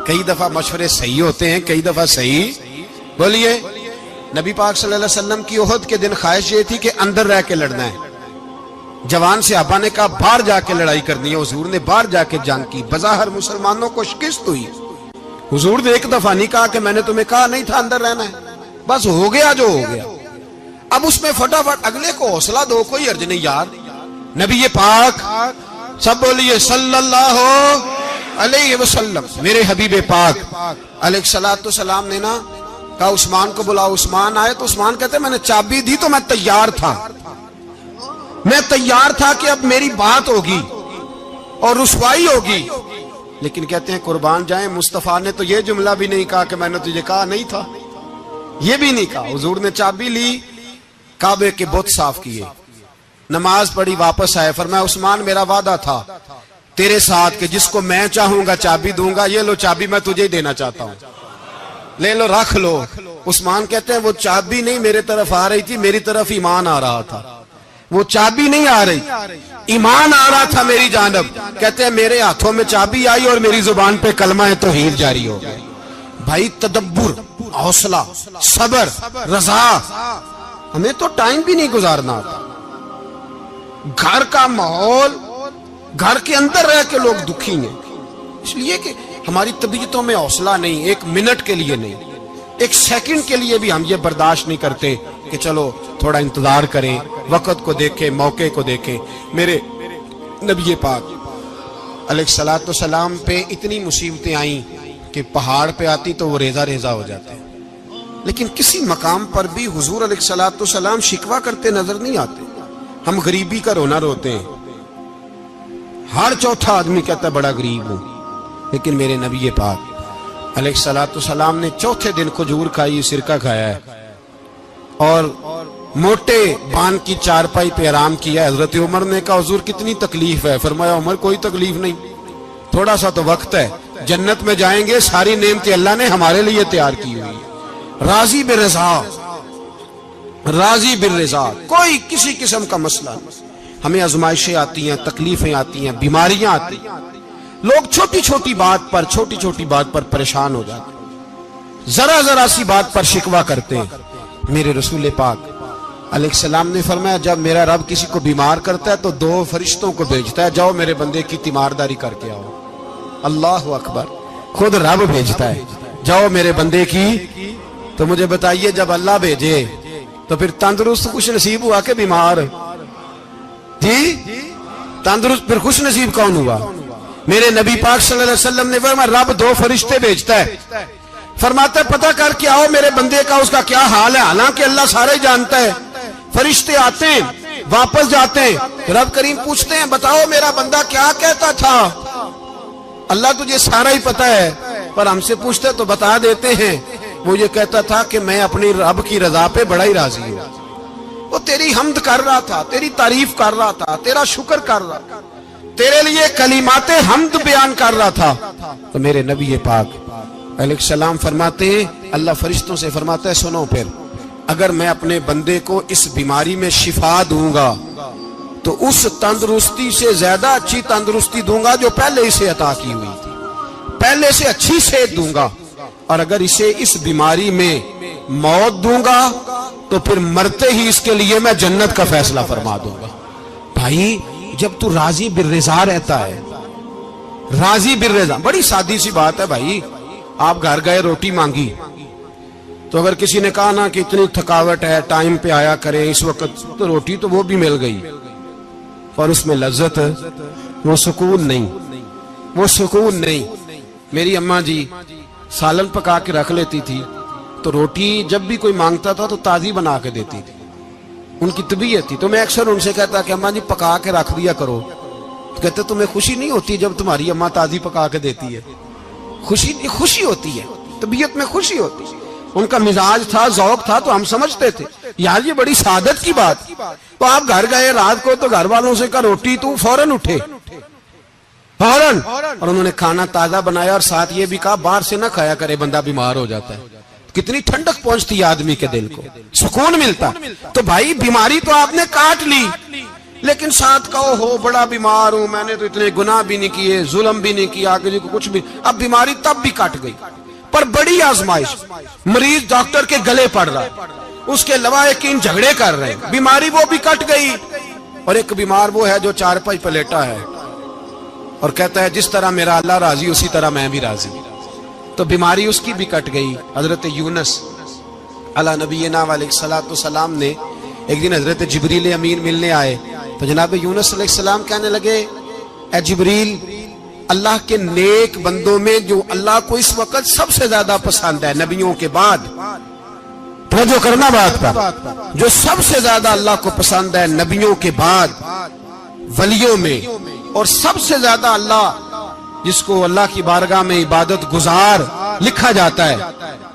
کئی دفعہ مشورے صحیح ہوتے ہیں, کئی دفعہ صحیح. بولیے. نبی پاک صلی اللہ علیہ وسلم کی احد کے دن خواہش یہ تھی کہ اندر رہ کے لڑنا ہے. جوان صحابہ نے کہا باہر جا کے لڑائی کرنی ہے. حضور نے باہر جا کے جنگ کی, بظاہر مسلمانوں کو شکست ہوئی. حضور نے ایک دفعہ نہیں کہا کہ میں نے تمہیں کہا نہیں تھا اندر رہنا ہے, بس ہو گیا جو ہو گیا. اب اس میں فٹافٹ اگلے کو حوصلہ دو، کوئی عرض نہیں یار. نبی پاک سب بولیے صلی اللہ علیہ وسلم، میرے حبیب پاک علیہ الصلوۃ والسلام نے نا کہا عثمان کو بلاؤ. عثمان آئے تو عثمان کہتے میں نے چابی دی تو میں تیار تھا، میں تیار تھا کہ اب میری بات ہوگی اور رسوائی ہوگی. لیکن کہتے ہیں قربان جائیں مصطفیٰ نے تو یہ جملہ بھی نہیں کہا کہ میں نے تجھے کہا نہیں تھا، یہ بھی نہیں کہا. حضور نے چابی لی، کعبے کے بت صاف کیے، نماز پڑھی، واپس آئے. فرمایا عثمان میرا وعدہ تھا تیرے ساتھ کہ جس کو میں چاہوں گا چابی دوں گا، یہ لو چابی میں تجھے ہی دینا چاہتا ہوں، لے لو رکھ لو. عثمان کہتے ہیں وہ چابی نہیں میرے طرف آ رہی تھی، میری طرف ایمان آ رہا تھا. وہ چابی نہیں آ رہی، ایمان آ رہا تھا میری جانب. کہتے ہیں میرے ہاتھوں میں چابی آئی اور میری زبان پہ کلمہ توحید جاری ہو گیا. بھائی تدبر، حوصلہ، صبر، رضا. ہمیں تو ٹائم بھی نہیں گزارنا آتا. گھر کا ماحول، گھر کے اندر رہ کے لوگ دکھی ہیں، اس لیے کہ ہماری طبیعتوں میں حوصلہ نہیں، ایک منٹ کے لیے نہیں، ایک سیکنڈ کے لیے بھی ہم یہ برداشت نہیں کرتے کہ چلو تھوڑا انتظار کریں، وقت کو دیکھیں، موقع کو دیکھیں. میرے نبی پاک علیہ الصلوۃ والسلام پہ اتنی مصیبتیں آئیں کہ پہاڑ پہ آتی تو وہ ریزہ ریزہ ہو جاتے، لیکن کسی مقام پر بھی حضور علیہ الصلوۃ والسلام شکوہ کرتے نظر نہیں آتے. ہم غریبی کا رونا روتے ہیں، ہر چوتھا آدمی کہتا ہے بڑا غریب ہوں، لیکن میرے نبی پاک علیہ الصلوۃ والسلام نے چوتھے دن کھجور کھائی، سرکہ کھایا ہے اور موٹے بان کی چارپائی پہ آرام کیا. حضرت عمر نے کہا حضور کتنی تکلیف ہے؟ فرمایا عمر کوئی تکلیف نہیں، تھوڑا سا تو وقت ہے، جنت میں جائیں گے، ساری نعمتیں اللہ نے ہمارے لیے تیار کی ہوئی. راضی بالرضا، راضی بالرضا، کوئی کسی قسم کا مسئلہ نہیں. ہمیں آزمائشیں آتی ہیں، تکلیفیں آتی ہیں، بیماریاں آتی ہیں، لوگ چھوٹی چھوٹی بات پر پریشان ہو جاتے ہیں، ذرا ذرا سی بات پر شکوہ کرتے ہیں. میرے رسول پاک علیہ السلام نے فرمایا جب میرا رب کسی کو بیمار کرتا ہے تو 2 فرشتوں کو بھیجتا ہے، جاؤ میرے بندے کی تیمارداری کر کے آؤ. اللہ اکبر، خود رب بھیجتا ہے، جاؤ میرے بندے کی. تو مجھے بتائیے جب اللہ بھیجے تو پھر تندرست خوش نصیب ہوا کہ بیمار؟ جی تندرست پھر خوش نصیب کون ہوا؟ میرے نبی پاک صلی اللہ علیہ وسلم نے فرمایا رب 2 فرشتے بھیجتا ہے، فرماتا ہے پتہ کر کے آؤ میرے بندے کا اس کا کیا حال ہے، حالانکہ اللہ سارے جانتا ہے. فرشتے آتے ہیں، واپس جاتے ہیں، رب کریم پوچھتے ہیں بتاؤ میرا بندہ کیا کہتا تھا؟ اللہ تجھے سارا ہی پتہ ہے، پر ہم سے پوچھتے تو بتا دیتے ہیں. وہ یہ کہتا تھا کہ میں اپنی رب کی رضا پہ بڑا ہی راضی ہوں. وہ تیری حمد کر رہا تھا، تیری تعریف کر رہا تھا، تیرا شکر کر رہا تھا، تیرے لیے کلمات حمد بیان کر رہا تھا. تو میرے نبی پاک علیہ السلام فرماتے ہیں، اللہ فرشتوں سے فرماتا ہے سنو پھر اگر میں اپنے بندے کو اس بیماری میں شفا دوں گا تو اس تندرستی سے زیادہ اچھی تندرستی دوں گا جو پہلے اسے عطا کی ہوئی تھی، پہلے سے اچھی صحت دوں گا. اور اگر اسے اس بیماری میں موت دوں گا تو پھر مرتے ہی اس کے لیے میں جنت کا فیصلہ فرما دوں گا. بھائی جب تو راضی بالرضا رہتا ہے، راضی بالرضا، بڑی سادی سی بات ہے بھائی. آپ گھر گئے روٹی مانگی تو اگر کسی نے کہا نا کہ اتنی تھکاوٹ ہے ٹائم پہ آیا کریں اس وقت، تو روٹی تو وہ بھی مل گئی اور اس میں لذت، وہ سکون نہیں، وہ سکون نہیں. میری اماں جی سالن پکا کے رکھ لیتی تھی تو روٹی جب بھی کوئی مانگتا تھا تو تازی بنا کے دیتی تھی، ان کی طبیعت تھی. تو میں اکثر ان سے کہتا کہ اماں جی پکا کے رکھ دیا کرو. تو کہتے تمہیں خوشی نہیں ہوتی جب تمہاری اماں تازی پکا کے دیتی ہے؟ خوشی ہوتی ہے، طبیعت میں خوشی ہوتی ہے. ان کا مزاج تھا، ذوق تھا، تو ہم سمجھتے تھے یار یہ بڑی سعادت کی بات. تو آپ گھر گئے رات کو تو گھر والوں سے کہا روٹی، تو فوراً اٹھے فوراً، اور انہوں نے کھانا تازہ بنایا اور ساتھ یہ بھی کہا باہر سے نہ کھایا کرے بندہ بیمار ہو جاتا ہے. کتنی ٹھنڈک پہنچتی ہے آدمی کے دل کو، سکون ملتا. تو بھائی بیماری تو آپ نے کاٹ لی، لیکن ساتھ کہو ہو بڑا بیمار ہوں، میں نے تو اتنے گناہ بھی نہیں کیے، ظلم بھی نہیں کیا، کسی کو کچھ بھی. اب بیماری تب بھی کٹ گئی، پر بڑی آزمائش، مریض ڈاکٹر کے گلے پڑ رہا ہے، اس کے لواحقین جھگڑے کر رہے ہیں، بیماری وہ بھی کٹ گئی. اور ایک بیمار وہ ہے جو چارپائی پہ لیٹا ہے اور کہتا ہے جس طرح میرا اللہ راضی اسی طرح میں بھی راضی. تو بیماری اس کی بھی کٹ گئی. حضرت یونس علی نبینا علیہ الصلوۃ والسلام نے ایک دن حضرت جبریل امین ملنے آئے تو جناب یونس علیہ السلام کہنے لگے اے جبریل اللہ کے نیک بندوں میں جو اللہ کو اس وقت سب سے زیادہ پسند ہے نبیوں کے بعد، توجہ کرنا بات پر، جو سب سے زیادہ اللہ کو پسند ہے نبیوں کے بعد ولیوں میں، اور سب سے زیادہ اللہ جس کو اللہ کی بارگاہ میں عبادت گزار لکھا جاتا ہے،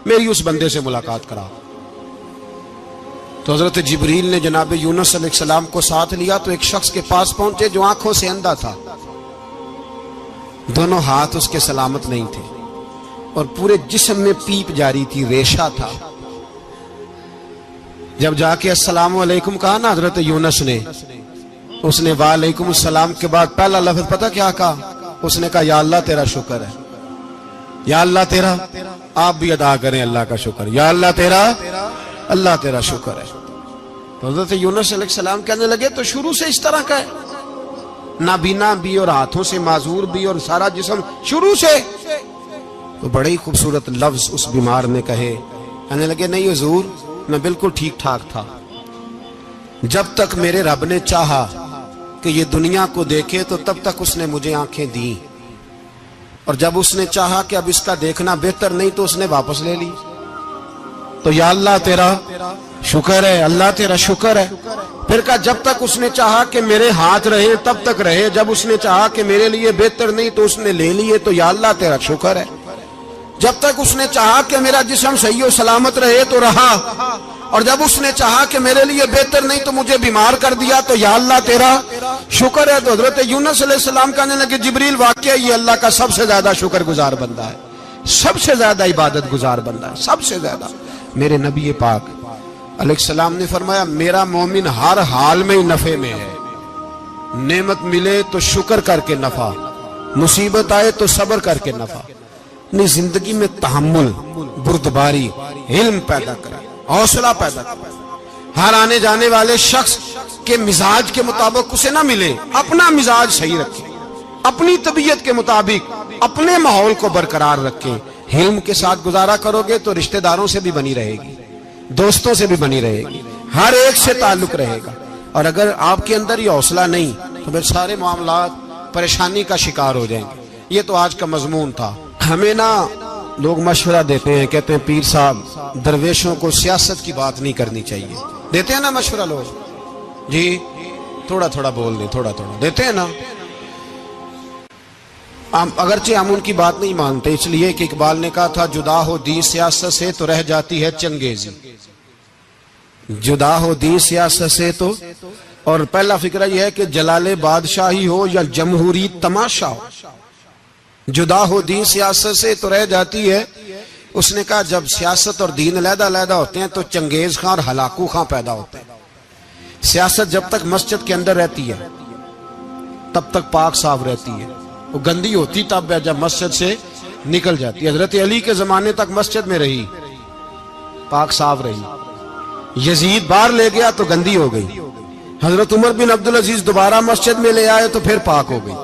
میری اس بندے سے ملاقات کرا۔ تو حضرت جبریل نے جناب یونس علیہ السلام کو ساتھ لیا تو ایک شخص کے پاس پہنچے جو آنکھوں سے اندھا تھا، دونوں ہاتھ اس کے سلامت نہیں تھے اور پورے جسم میں پیپ جاری تھی، ریشہ تھا۔ جب جا کے السلام علیکم کہا نا حضرت یونس نے، اس نے وعلیکم السلام کے بعد پہلا لفظ پتہ کیا کہا؟ اس نے کہا یا اللہ تیرا شکر ہے، یا اللہ تیرا، آپ بھی ادا کریں اللہ کا شکر، یا اللہ تیرا، اللہ تیرا شکر ہے۔ تو حضرت یونس علیہ السلام کہنے لگے تو شروع سے اس طرح کا ہے، نابینا بھی اور ہاتھوں سے معذور بھی اور سارا جسم شروع سے؟ تو بڑے ہی خوبصورت لفظ اس بیمار نے کہے، کہنے لگے نہیں حضور میں بالکل ٹھیک ٹھاک تھا، جب تک میرے رب نے چاہا کہ یہ دنیا کو دیکھے تو تب تک اس نے مجھے آنکھیں دیں، اور جب اس نے چاہا کہ اب اس کا دیکھنا بہتر نہیں تو اس نے واپس لے لی۔ تو یا اللہ تیرا شکر ہے، اللہ تیرا شکر ہے۔ پھر کہا جب تک اس نے چاہا کہ میرے ہاتھ رہے تب تک رہے، جب اس نے چاہا کہ میرے لیے بہتر نہیں تو اس نے لے لیے، تو یا اللہ تیرا شکر ہے۔ جب تک اس نے چاہا کہ میرا جسم صحیح و سلامت رہے تو رہا، اور جب اس نے چاہا کہ میرے لیے بہتر نہیں تو مجھے بیمار کر دیا، تو یا اللہ تیرا شکر ہے۔ تو حضرت یونس علیہ السلام کہنے لگے جبریل واقعہ یہ اللہ کا سب سے زیادہ شکر گزار بندہ ہے، سب سے زیادہ عبادت گزار بندہ ہے، سب سے زیادہ۔ میرے نبی پاک علیہ السلام نے فرمایا میرا مومن ہر حال میں نفع میں ہے، نعمت ملے تو شکر کر کے نفع، مصیبت آئے تو صبر کر کے نفع، اپنی زندگی میں تحمل، بردباری، علم پیدا کرے، حوصلہ پیدا کرے۔ ہر آنے جانے والے شخص کے مزاج کے مطابق اسے نہ ملے، اپنا مزاج صحیح رکھے، اپنی طبیعت کے مطابق اپنے ماحول کو برقرار رکھے۔ علم کے ساتھ گزارا کرو گے تو رشتہ داروں سے بھی بنی رہے گی، دوستوں سے بھی بنی رہے گی، ہر ایک سے تعلق رہے گا۔ اور اگر آپ کے اندر یہ حوصلہ نہیں تو پھر سارے معاملات پریشانی کا شکار ہو جائیں گے۔ یہ تو آج کا مضمون تھا۔ ہمیں نا لوگ مشورہ دیتے ہیں، کہتے ہیں پیر صاحب درویشوں کو سیاست کی بات نہیں کرنی چاہیے، دیتے ہیں نا مشورہ لوگ، جی تھوڑا تھوڑا بول دیں، تھوڑا تھوڑا دیتے ہیں نا۔ اگرچہ ہم ان کی بات نہیں مانتے، اس لیے کہ اقبال نے کہا تھا جدا ہو دین سیاست سے تو رہ جاتی ہے چنگیزی، جدا ہو دین سیاست سے تو، اور پہلا فکرہ یہ ہے کہ جلال بادشاہی ہو یا جمہوری تماشا ہو، جدا ہو دین سیاست سے تو رہ جاتی ہے۔ اس نے کہا جب سیاست اور دین علیحدہ علیحدہ ہوتے ہیں تو چنگیز خان اور ہلاکو خان پیدا ہوتے ہیں۔ سیاست جب تک مسجد کے اندر رہتی ہے تب تک پاک صاف رہتی ہے، وہ گندی ہوتی تب ہے جب مسجد سے نکل جاتی ہے۔ حضرت علی کے زمانے تک مسجد میں رہی، پاک صاف رہی، یزید باہر لے گیا تو گندی ہو گئی، حضرت عمر بن عبدالعزیز دوبارہ مسجد میں لے آئے تو پھر پاک ہو گئی۔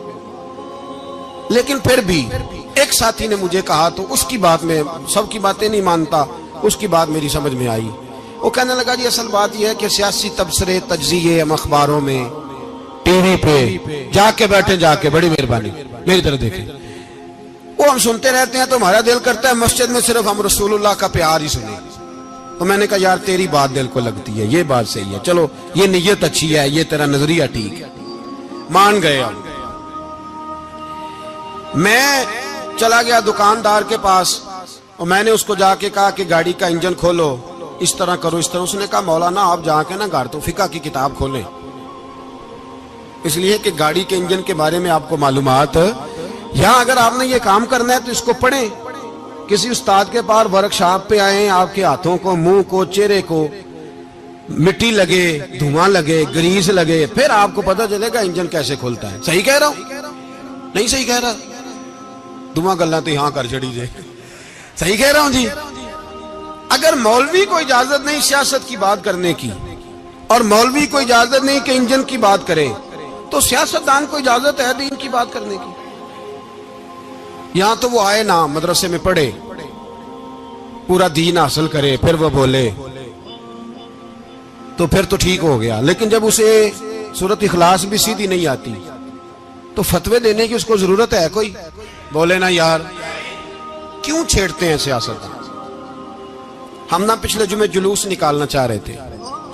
لیکن پھر بھی ایک ساتھی نے مجھے کہا تو اس کی بات میں، سب کی باتیں نہیں مانتا، اس کی بات میری سمجھ میں آئی۔ وہ کہنے لگا جی اصل بات یہ ہے کہ سیاسی تبصرے تجزیے ہم اخباروں میں ٹی وی پہ جا کے بیٹھے، جا کے بڑی مہربانی میری طرف دیکھیں، وہ ہم سنتے رہتے ہیں تو ہمارا دل کرتا ہے مسجد میں صرف ہم رسول اللہ کا پیار ہی سنیں۔ تو میں نے کہا یار تیری بات دل کو لگتی ہے، یہ بات صحیح ہے، چلو یہ نیت اچھی ہے، یہ تیرا نظریہ ٹھیک ہے، مان گئے ہم۔ میں چلا گیا دکاندار کے پاس اور میں نے اس کو جا کے کہا کہ گاڑی کا انجن کھولو، اس طرح کرو، اس طرح۔ اس نے کہا مولانا آپ جا کے نا گاڑی تو فقہ کی کتاب کھولیں، اس لیے کہ گاڑی کے انجن کے بارے میں آپ کو معلومات، یہاں اگر آپ نے یہ کام کرنا ہے تو اس کو پڑھیں، کسی استاد کے پاس ورکشاپ پہ آئیں، آپ کے ہاتھوں کو، منہ کو، چہرے کو مٹی لگے، دھواں لگے، گریس لگے، پھر آپ کو پتہ چلے گا انجن کیسے کھلتا ہے۔ صحیح کہہ رہا ہوں نہیں صحیح کہہ رہا؟ دعا گلا تو یہاں کر چڑی جائے، صحیح کہہ رہا ہوں جی۔ اگر مولوی کو اجازت نہیں سیاست کی بات کرنے کی، اور مولوی کو اجازت نہیں کہ انجن کی بات کرے، تو سیاستدان کو اجازت ہے دین کی بات کرنے کی۔ یہاں تو وہ آئے نا مدرسے میں پڑھے، پورا دین حاصل کرے، پھر وہ بولے تو پھر تو ٹھیک ہو گیا، لیکن جب اسے سورت اخلاص بھی سیدھی نہیں آتی تو فتوے دینے کی اس کو ضرورت ہے کوئی؟ بولے نا یار، کیوں چھیڑتے ہیں سیاست؟ ہم نہ پچھلے جمعے جلوس نکالنا چاہ رہے تھے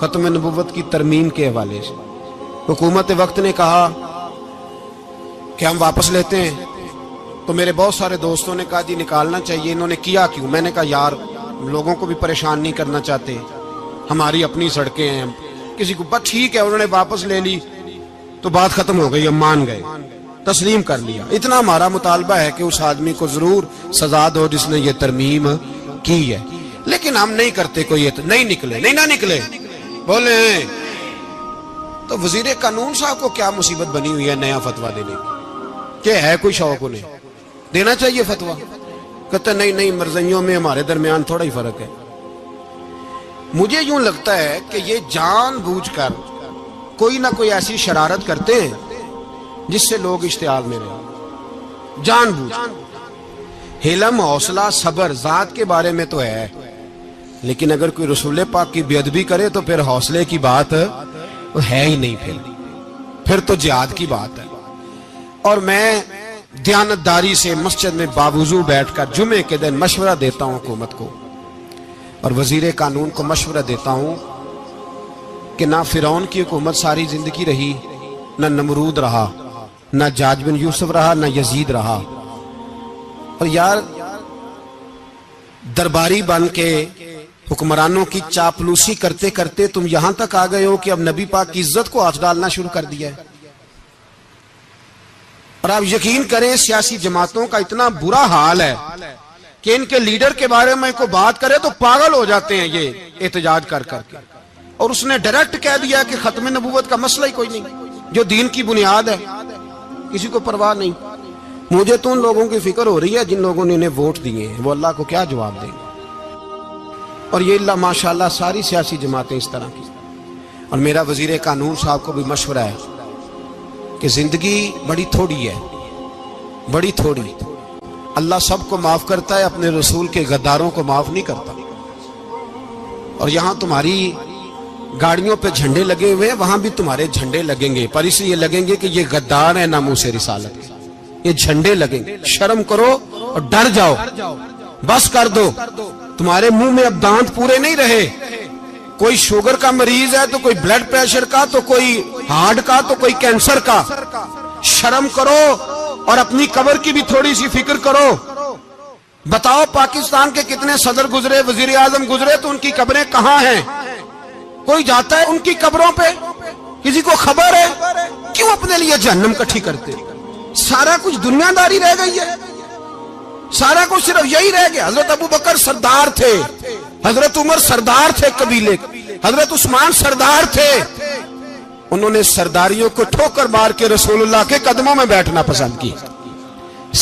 ختم نبوت کی ترمیم کے حوالے سے، حکومت وقت نے کہا کہ ہم واپس لیتے ہیں، تو میرے بہت سارے دوستوں نے کہا جی نکالنا چاہیے، انہوں نے کیا کیوں؟ میں نے کہا یار لوگوں کو بھی پریشان نہیں کرنا چاہتے، ہماری اپنی سڑکیں ہیں، کسی کو بس ٹھیک ہے، انہوں نے واپس لے لی تو بات ختم ہو گئی، ہم مان گئے، تسلیم کر لیا۔ اتنا ہمارا مطالبہ ہے کہ اس آدمی کو ضرور سزا دو جس نے یہ ترمیم کی ہے، لیکن ہم نہیں کرتے، کوئی نہیں نکلے، نہیں نہ نکلے بولے ہیں۔ تو وزیر قانون صاحب کو کیا مصیبت بنی ہوئی ہے نیا فتویٰ دینے کی؟ کہ ہے کوئی شوق انہیں دینا چاہیے فتویٰ؟ کہتے نہیں مرضیوں میں ہمارے درمیان تھوڑا ہی فرق ہے۔ مجھے یوں لگتا ہے کہ یہ جان بوجھ کر کوئی نہ کوئی ایسی شرارت کرتے ہیں جس سے لوگ اشتعال میں رہے، جان بوجھ۔ حلم، حوصلہ، صبر ذات کے بارے میں تو ہے، لیکن اگر کوئی رسول پاک کی بے ادبی کرے تو پھر حوصلے کی بات ہے ہی نہیں، پھر تو جہاد کی بات ہے۔ اور میں دیانتداری سے مسجد میں باوضو بیٹھ کر جمعے کے دن مشورہ دیتا ہوں حکومت کو اور وزیر قانون کو مشورہ دیتا ہوں کہ نہ فرعون کی حکومت ساری زندگی رہی، نہ نمرود رہا، نہ جاج بن یوسف رہا، نہ یزید رہا، اور یار درباری بن کے حکمرانوں کی چاپلوسی کرتے کرتے تم یہاں تک آ گئے ہو کہ اب نبی پاک کی عزت کو ہاتھ ڈالنا شروع کر دیا ہے۔ اور آپ یقین کریں سیاسی جماعتوں کا اتنا برا حال ہے کہ ان کے لیڈر کے بارے میں کوئی بات کرے تو پاگل ہو جاتے ہیں یہ احتجاج کر کر کے، اور اس نے ڈائریکٹ کہہ دیا کہ ختم نبوت کا مسئلہ ہی کوئی نہیں، جو دین کی بنیاد ہے، کسی کو پرواہ نہیں۔ مجھے تو ان لوگوں کی فکر ہو رہی ہے جن لوگوں نے انہیں ووٹ دیے ہیں، وہ اللہ کو کیا جواب دیں گے۔ اور یہ اللہ ماشاءاللہ ساری سیاسی جماعتیں اس طرح کی۔ اور میرا وزیر قانون صاحب کو بھی مشورہ ہے کہ زندگی بڑی تھوڑی ہے، بڑی تھوڑی، اللہ سب کو معاف کرتا ہے، اپنے رسول کے غداروں کو معاف نہیں کرتا۔ اور یہاں تمہاری گاڑیوں پہ جھنڈے لگے ہوئے ہیں، وہاں بھی تمہارے جھنڈے لگیں گے، پر اس لیے لگیں گے کہ یہ غدار ہے ناموس رسالت کے، یہ جھنڈے لگیں گے۔ شرم کرو اور ڈر جاؤ، بس کر دو، تمہارے منہ میں اب دانت پورے نہیں رہے۔ کوئی شوگر کا مریض ہے تو کوئی بلڈ پریشر کا، تو کوئی ہارٹ کا، تو کوئی کینسر کا۔ شرم کرو اور اپنی قبر کی بھی تھوڑی سی فکر کرو۔ بتاؤ پاکستان کے کتنے صدر گزرے، وزیر اعظم گزرے، تو ان کی قبریں کہاں ہیں؟ کوئی جاتا ہے ان کی قبروں پہ؟ کسی کو خبر ہے؟ کیوں اپنے لیے جہنم کٹھی کرتے؟ سارا کچھ دنیا داری رہ گئی ہے، سارا کچھ صرف یہی رہ گیا۔ حضرت ابو بکر سردار تھے، حضرت عمر سردار تھے قبیلے، حضرت عثمان سردار تھے، انہوں نے سرداریوں کو ٹھوکر مار کے رسول اللہ کے قدموں میں بیٹھنا پسند کی،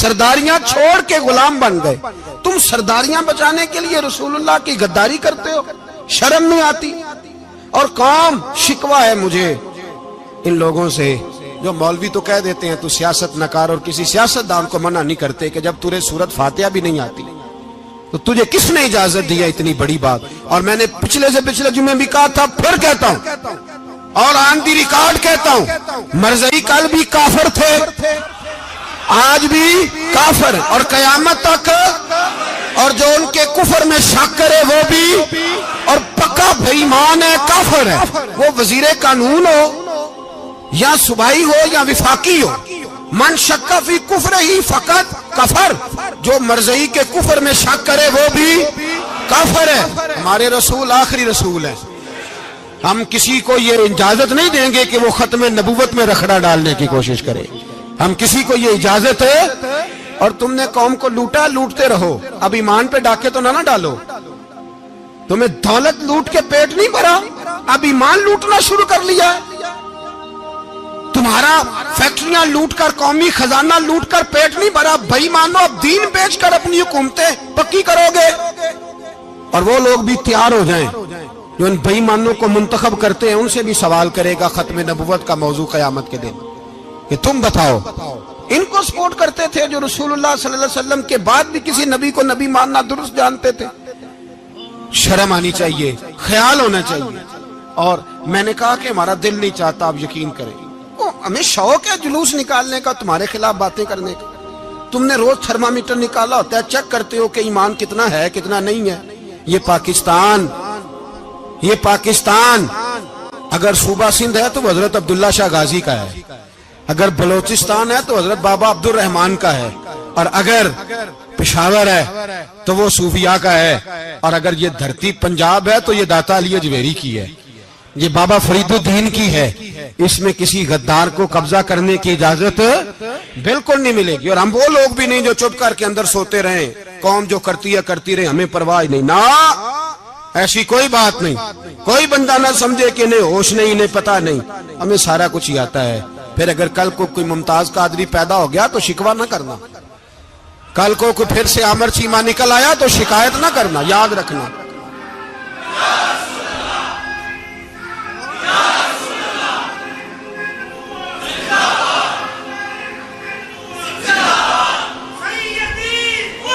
سرداریاں چھوڑ کے غلام بن گئے۔ تم سرداریاں بچانے کے لیے رسول اللہ کی غداری کرتے ہو، شرم نہیں آتی؟ اور قوم شکوہ ہے مجھے ان لوگوں سے جو مولوی تو کہہ دیتے ہیں تو سیاست نکار، اور کسی سیاستدان کو منع نہیں کرتے کہ جب تجھے سورت فاتحہ بھی نہیں آتی تو تجھے کس نے اجازت دی ہے اتنی بڑی بات؟ اور میں نے پچھلے سے پچھلے جمعے بھی کہا تھا، پھر کہتا ہوں اور آن دی ریکارڈ کہتا ہوں، مرزائی کل بھی کافر تھے، آج بھی کافر، اور قیامت تک، اور جو ان کے کفر میں شک کرے وہ بھی، اور پکا بے ایمان ہے، کافر ہے، وہ وزیر قانون ہو یا صوبائی ہو یا وفاقی ہو۔ من شک فی کفر ہی فقط کفر، جو مرزائی کے کفر میں شک کرے وہ بھی کافر ہے۔ ہمارے رسول آخری رسول ہے، ہم کسی کو یہ اجازت نہیں دیں گے کہ وہ ختم نبوت میں رکھڑا ڈالنے کی کوشش کرے، ہم کسی کو یہ اجازت ہے۔ اور تم نے قوم کو لوٹا، لوٹتے رہو، اب ایمان پہ ڈاکے تو نہ ڈالو۔ تمہیں دولت لوٹ کے پیٹ نہیں بھرا، اب ایمان لوٹنا شروع کر لیا ہے۔ تمہارا فیکٹریاں لوٹ کر، قومی خزانہ لوٹ کر پیٹ نہیں بھرا، بھائی مانو اب دین بیچ کر اپنی حکومتیں پکی کرو گے۔ اور وہ لوگ بھی تیار ہو جائیں جو ان بھائی مانوں کو منتخب کرتے ہیں، ان سے بھی سوال کرے گا ختم نبوت کا موضوع قیامت کے دن کہ تم بتاؤ، ان کو سپورٹ کرتے تھے جو رسول اللہ صلی اللہ علیہ وسلم کے بعد بھی کسی نبی کو نبی ماننا درست جانتے تھے؟ شرم آنی چاہیے، خیال ہونا چاہیے۔ اور میں نے کہا کہ ہمارا دل نہیں چاہتا آپ یقین کریں. ہمیں شوق ہے جلوس نکالنے کا، تمہارے خلاف باتیں کرنے کا. تم نے روز تھرمامیٹر نکالا ہوتا ہے، چیک کرتے ہو کہ ایمان کتنا ہے کتنا نہیں ہے. یہ پاکستان اگر صوبہ سندھ ہے تو حضرت عبداللہ شاہ غازی کا ہے، اگر بلوچستان ہے تو حضرت بابا عبد الرحمان کا ہے، اور اگر پشاور ہے تو وہ صوفیاء کا ہے، اور اگر یہ دھرتی پنجاب ہے تو یہ داتا علی اجویری کی ہے، یہ بابا فرید الدین کی ہے. اس میں کسی غدار کو قبضہ کرنے کی اجازت بالکل نہیں ملے گی. اور ہم وہ لوگ بھی نہیں جو چپ کر کے اندر سوتے رہیں، قوم جو کرتی ہے کرتی رہے، ہمیں پرواہ نہیں. نا، ایسی کوئی بات نہیں. کوئی بندہ نہ سمجھے کہ انہیں ہوش نہیں، انہیں پتہ نہیں، ہمیں سارا کچھ ہی آتا ہے. پھر اگر کل کو کوئی ممتاز قادری پیدا ہو گیا تو شکوہ نہ کرنا، کل کو کوئی پھر سے عامر چیمہ نکل آیا تو شکایت نہ کرنا، یاد رکھنا.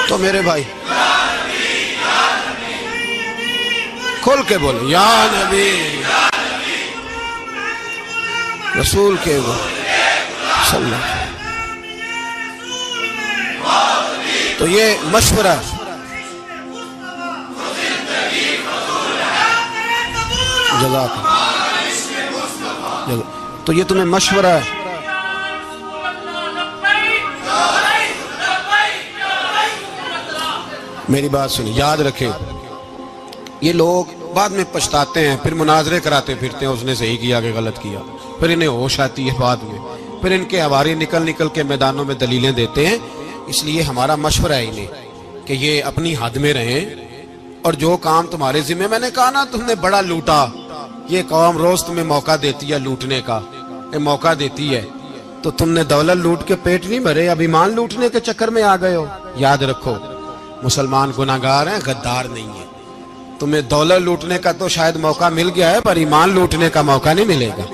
تو میرے بھائی کھول کے بولے یا نبی رسول کے صلی اللہ. تو یہ مشورہ جزاک اللہ. تو یہ تمہیں مشورہ ہے. میری بات سنی، یاد رکھیں. یہ لوگ بعد میں پچھتاتے ہیں، پھر مناظرے کراتے پھرتے ہیں، اس نے صحیح کیا کہ غلط کیا، پھر انہیں ہوش آتی ہے بعد میں، پھر ان کے حواری نکل کے میدانوں میں دلیلیں دیتے ہیں. اس لیے ہمارا مشورہ ہے انہیں کہ یہ اپنی حد میں رہیں، اور جو کام تمہارے ذمہ، میں نے کہا نا تم نے بڑا لوٹا، یہ قوم روز تمہیں موقع دیتی ہے لوٹنے کا، یہ موقع دیتی ہے، تو تم نے دولت لوٹ کے پیٹ نہیں بھرے، اب ایمان لوٹنے کے چکر میں آ گئے ہو. یاد رکھو مسلمان گناہگار ہیں، غدار نہیں ہیں. تمہیں دولت لوٹنے کا تو شاید موقع مل گیا ہے، پر ایمان لوٹنے کا موقع نہیں ملے گا.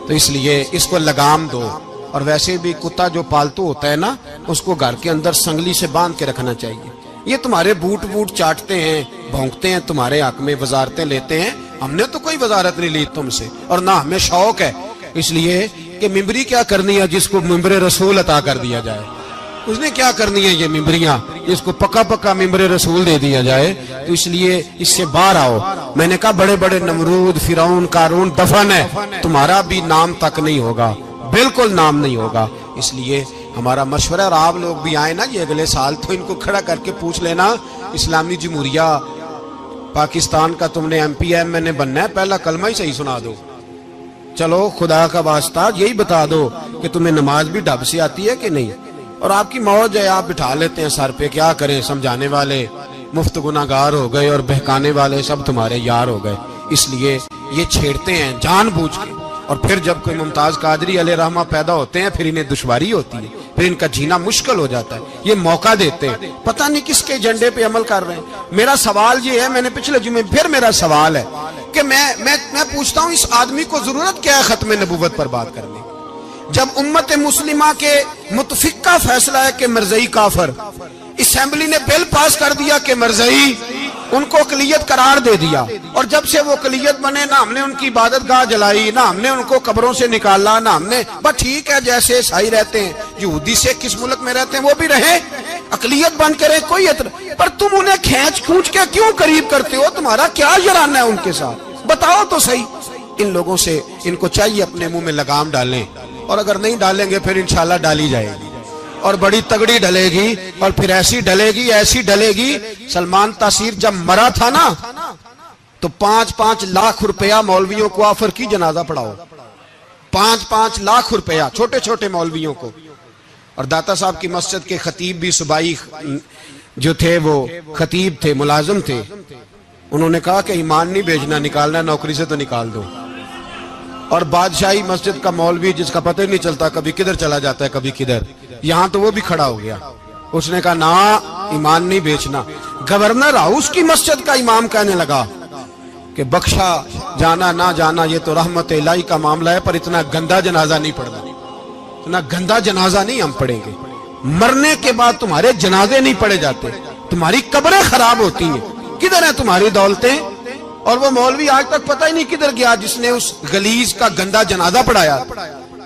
تو اس لیے اس کو لگام دو. اور ویسے بھی کتا جو پالتو ہوتا ہے نا، اس کو گھر کے اندر سنگلی سے باندھ کے رکھنا چاہیے. یہ تمہارے بوٹ چاٹتے ہیں، بھونکتے ہیں تمہارے حق میں، وزارتیں لیتے ہیں. ہم نے تو کوئی وزارت نہیں لی تم سے، اور نہ ہمیں شوق ہے. اس لیے کہ ممبری کیا کرنی ہے جس کو ممبر رسول عطا کر دیا جائے، اس نے کیا کرنی ہے یہ ممبریاں جس کو پکا ممبر رسول دے دیا جائے. تو اس لیے اس سے باہر آؤ. میں نے کہا بڑے بڑے نمرود، فرعون، قارون دفن ہے، تمہارا بھی نام تک نہیں ہوگا، بالکل نام نہیں ہوگا. اس لیے ہمارا مشورہ، اور آپ لوگ بھی آئے نا یہ اگلے سال، تو ان کو کھڑا کر کے پوچھ لینا اسلامی جمہوریہ پاکستان کا تم نے MPM بننا ہے، پہلا کلمہ ہی صحیح سنا دو. چلو خدا کا واسطہ یہی بتا دو کہ تمہیں نماز بھی ڈھب سے آتی ہے کہ نہیں. اور آپ کی موج ہے، آپ بٹھا لیتے ہیں سر پہ، کیا کریں، سمجھانے والے مفت گناہگار ہو گئے اور بہکانے والے سب تمہارے یار ہو گئے. اس لیے یہ چھیڑتے ہیں جان بوجھ کے. اور پھر جب کوئی ممتاز قادری علیہ رحمہ پیدا ہوتے ہیں، پھر انہیں دشواری ہوتی ہے، پھر ان کا جینا مشکل ہو جاتا ہے. یہ موقع دیتے ہیں، پتہ نہیں کس کے ایجنڈے پہ عمل کر رہے ہیں. میرا سوال یہ ہے، میں نے پچھلے جمعے پھر میرا سوال ہے کہ میں پوچھتا ہوں اس آدمی کو ضرورت کیا ہے ختم نبوت پر بات کرنے، جب امت مسلمہ کے متفق کا فیصلہ ہے کہ مرزائی کافر، اسمبلی نے بل پاس کر دیا کہ مرزائی، ان کو اقلیت قرار دے دیا، اور جب سے وہ اقلیت بنے نہ ہم نے ان کی عبادت گاہ جلائی، نہ ہم نے ان کو قبروں سے نکالا، نہ ہم نے، بس ٹھیک ہے جیسے عیسائی رہتے ہیں، یہودی سے کس ملک میں رہتے ہیں وہ بھی رہیں، اقلیت بن کے رہے، کوئی اعتراض. پر تم انہیں کھینچ کے کیوں قریب کرتے ہو؟ تمہارا کیا جرانہ ہے ان کے ساتھ؟ بتاؤ تو صحیح. ان لوگوں سے ان کو چاہیے اپنے منہ میں لگام ڈالیں، اور اگر نہیں ڈالیں گے پھر انشاءاللہ ڈالی جائے گی، اور بڑی تگڑی ڈلے گی، اور پھر ایسی ڈلے گی. سلمان تاثیر جب مرا تھا نا تو 5-5 لاکھ روپیہ مولویوں کو آفر کی جنازہ پڑھاؤ، 5-5 لاکھ روپیہ چھوٹے چھوٹے مولویوں کو. اور داتا صاحب کی مسجد کے خطیب بھی صوبائی جو تھے وہ خطیب تھے، ملازم تھے، انہوں نے کہا کہ ایمان نہیں بیچنا، نکالنا نوکری سے تو نکال دو. اور بادشاہی مسجد کا مولوی جس کا پتہ نہیں چلتا، کبھی کدھر چلا جاتا ہے کبھی کدھر، یہاں تو وہ بھی کھڑا ہو گیا. اس نے کہا نا ایمان نہیں بیچنا. گورنر ہاؤس کی مسجد کا امام کہنے لگا کہ بخشا جانا نہ جانا یہ تو رحمت الہی کا معاملہ ہے، پر اتنا گندا جنازہ نہیں پڑھنا، اتنا گندا جنازہ نہیں ہم پڑھیں گے. مرنے کے بعد تمہارے جنازے نہیں پڑھے جاتے، تمہاری قبریں خراب ہوتی ہیں. کدھر ہیں تمہاری دولتیں؟ اور وہ مولوی آج تک پتہ ہی نہیں کدھر گیا جس نے اس غلیظ کا گندا جنازہ پڑھایا.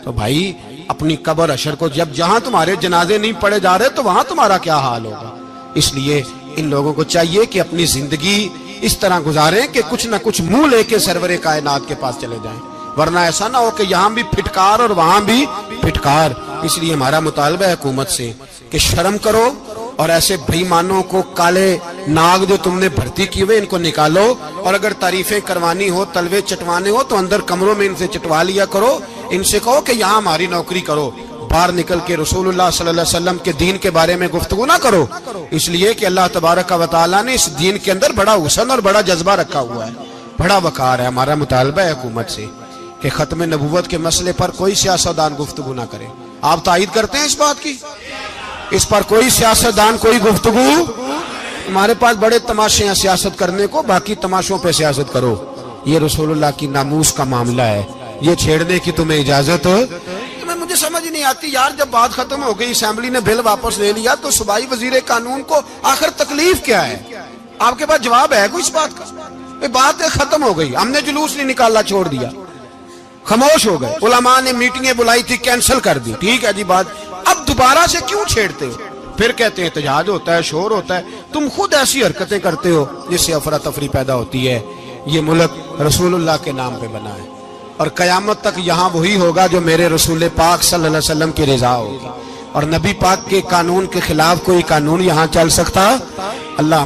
تو بھائی اپنی قبر حشر کو جب جہاں تمہارے جنازے نہیں پڑھے جا رہے تو وہاں تمہارا کیا حال ہوگا. اس لیے ان لوگوں کو چاہیے کہ اپنی زندگی اس طرح گزاریں کہ کچھ نہ کچھ منہ لے کے سرور کائنات کے پاس چلے جائیں، ورنہ ایسا نہ ہو کہ یہاں بھی پھٹکار اور وہاں بھی پھٹکار. اس لیے ہمارا مطالبہ ہے حکومت سے کہ شرم کرو اور ایسے بےایمانوں کو کالے ناگ جو تم نے بھرتی کیے ہوئے ان کو نکالو، اور اگر تعریفیں کروانی ہو تلوے چٹوانے ہو تو اندر کمروں میں ان سے چٹوا لیا کرو. ان سے کہو کہ یہاں ہماری نوکری کرو، باہر نکل کے رسول اللہ صلی اللہ علیہ وسلم کے دین کے بارے میں گفتگو نہ کرو. اس لیے کہ اللہ تبارک و تعالیٰ نے اس دین کے اندر بڑا حسن اور بڑا جذبہ رکھا ہوا ہے، بڑا وقار ہے. ہمارا مطالبہ ہے حکومت سے کہ ختم نبوت کے مسئلے پر کوئی سیاستدان گفتگو نہ کرے. آپ تائید کرتے ہیں اس بات کی؟ اس پر کوئی سیاستدان کوئی گفتگو. ہمارے پاس بڑے تماشے ہیں سیاست کرنے کو، باقی تماشوں پہ سیاست کرو. یہ رسول اللہ کی ناموس کا معاملہ ہے، یہ چھیڑنے کی تمہیں اجازت ہو؟ مجھے سمجھ نہیں آتی یار، جب بات ختم ہو گئی اسمبلی نے بل واپس لے لیا تو صوبائی وزیر قانون کو آخر تکلیف کیا ہے؟ آپ کے پاس جواب ہے کوئی اس بات کا؟ بات ختم ہو گئی، ہم نے جلوس نہیں نکالنا، چھوڑ دیا، خاموش ہو گئے. علماء نے میٹنگیں بلائی تھی کینسل کر دی، ٹھیک ہے جی بات. اب دوبارہ سے کیوں چھیڑتے ہو؟ پھر کہتے ہیں احتجاج ہوتا ہے، شور ہوتا ہے. تم خود ایسی حرکتیں کرتے ہو جس سے افراتفری پیدا ہوتی ہے. یہ ملک رسول اللہ کے نام پہ بنا ہے اور قیامت تک یہاں وہی ہوگا جو میرے رسول پاک صلی اللہ علیہ وسلم کی رضا ہوگی، اور نبی پاک کے قانون کے خلاف کوئی قانون یہاں چل سکتا؟ اللہ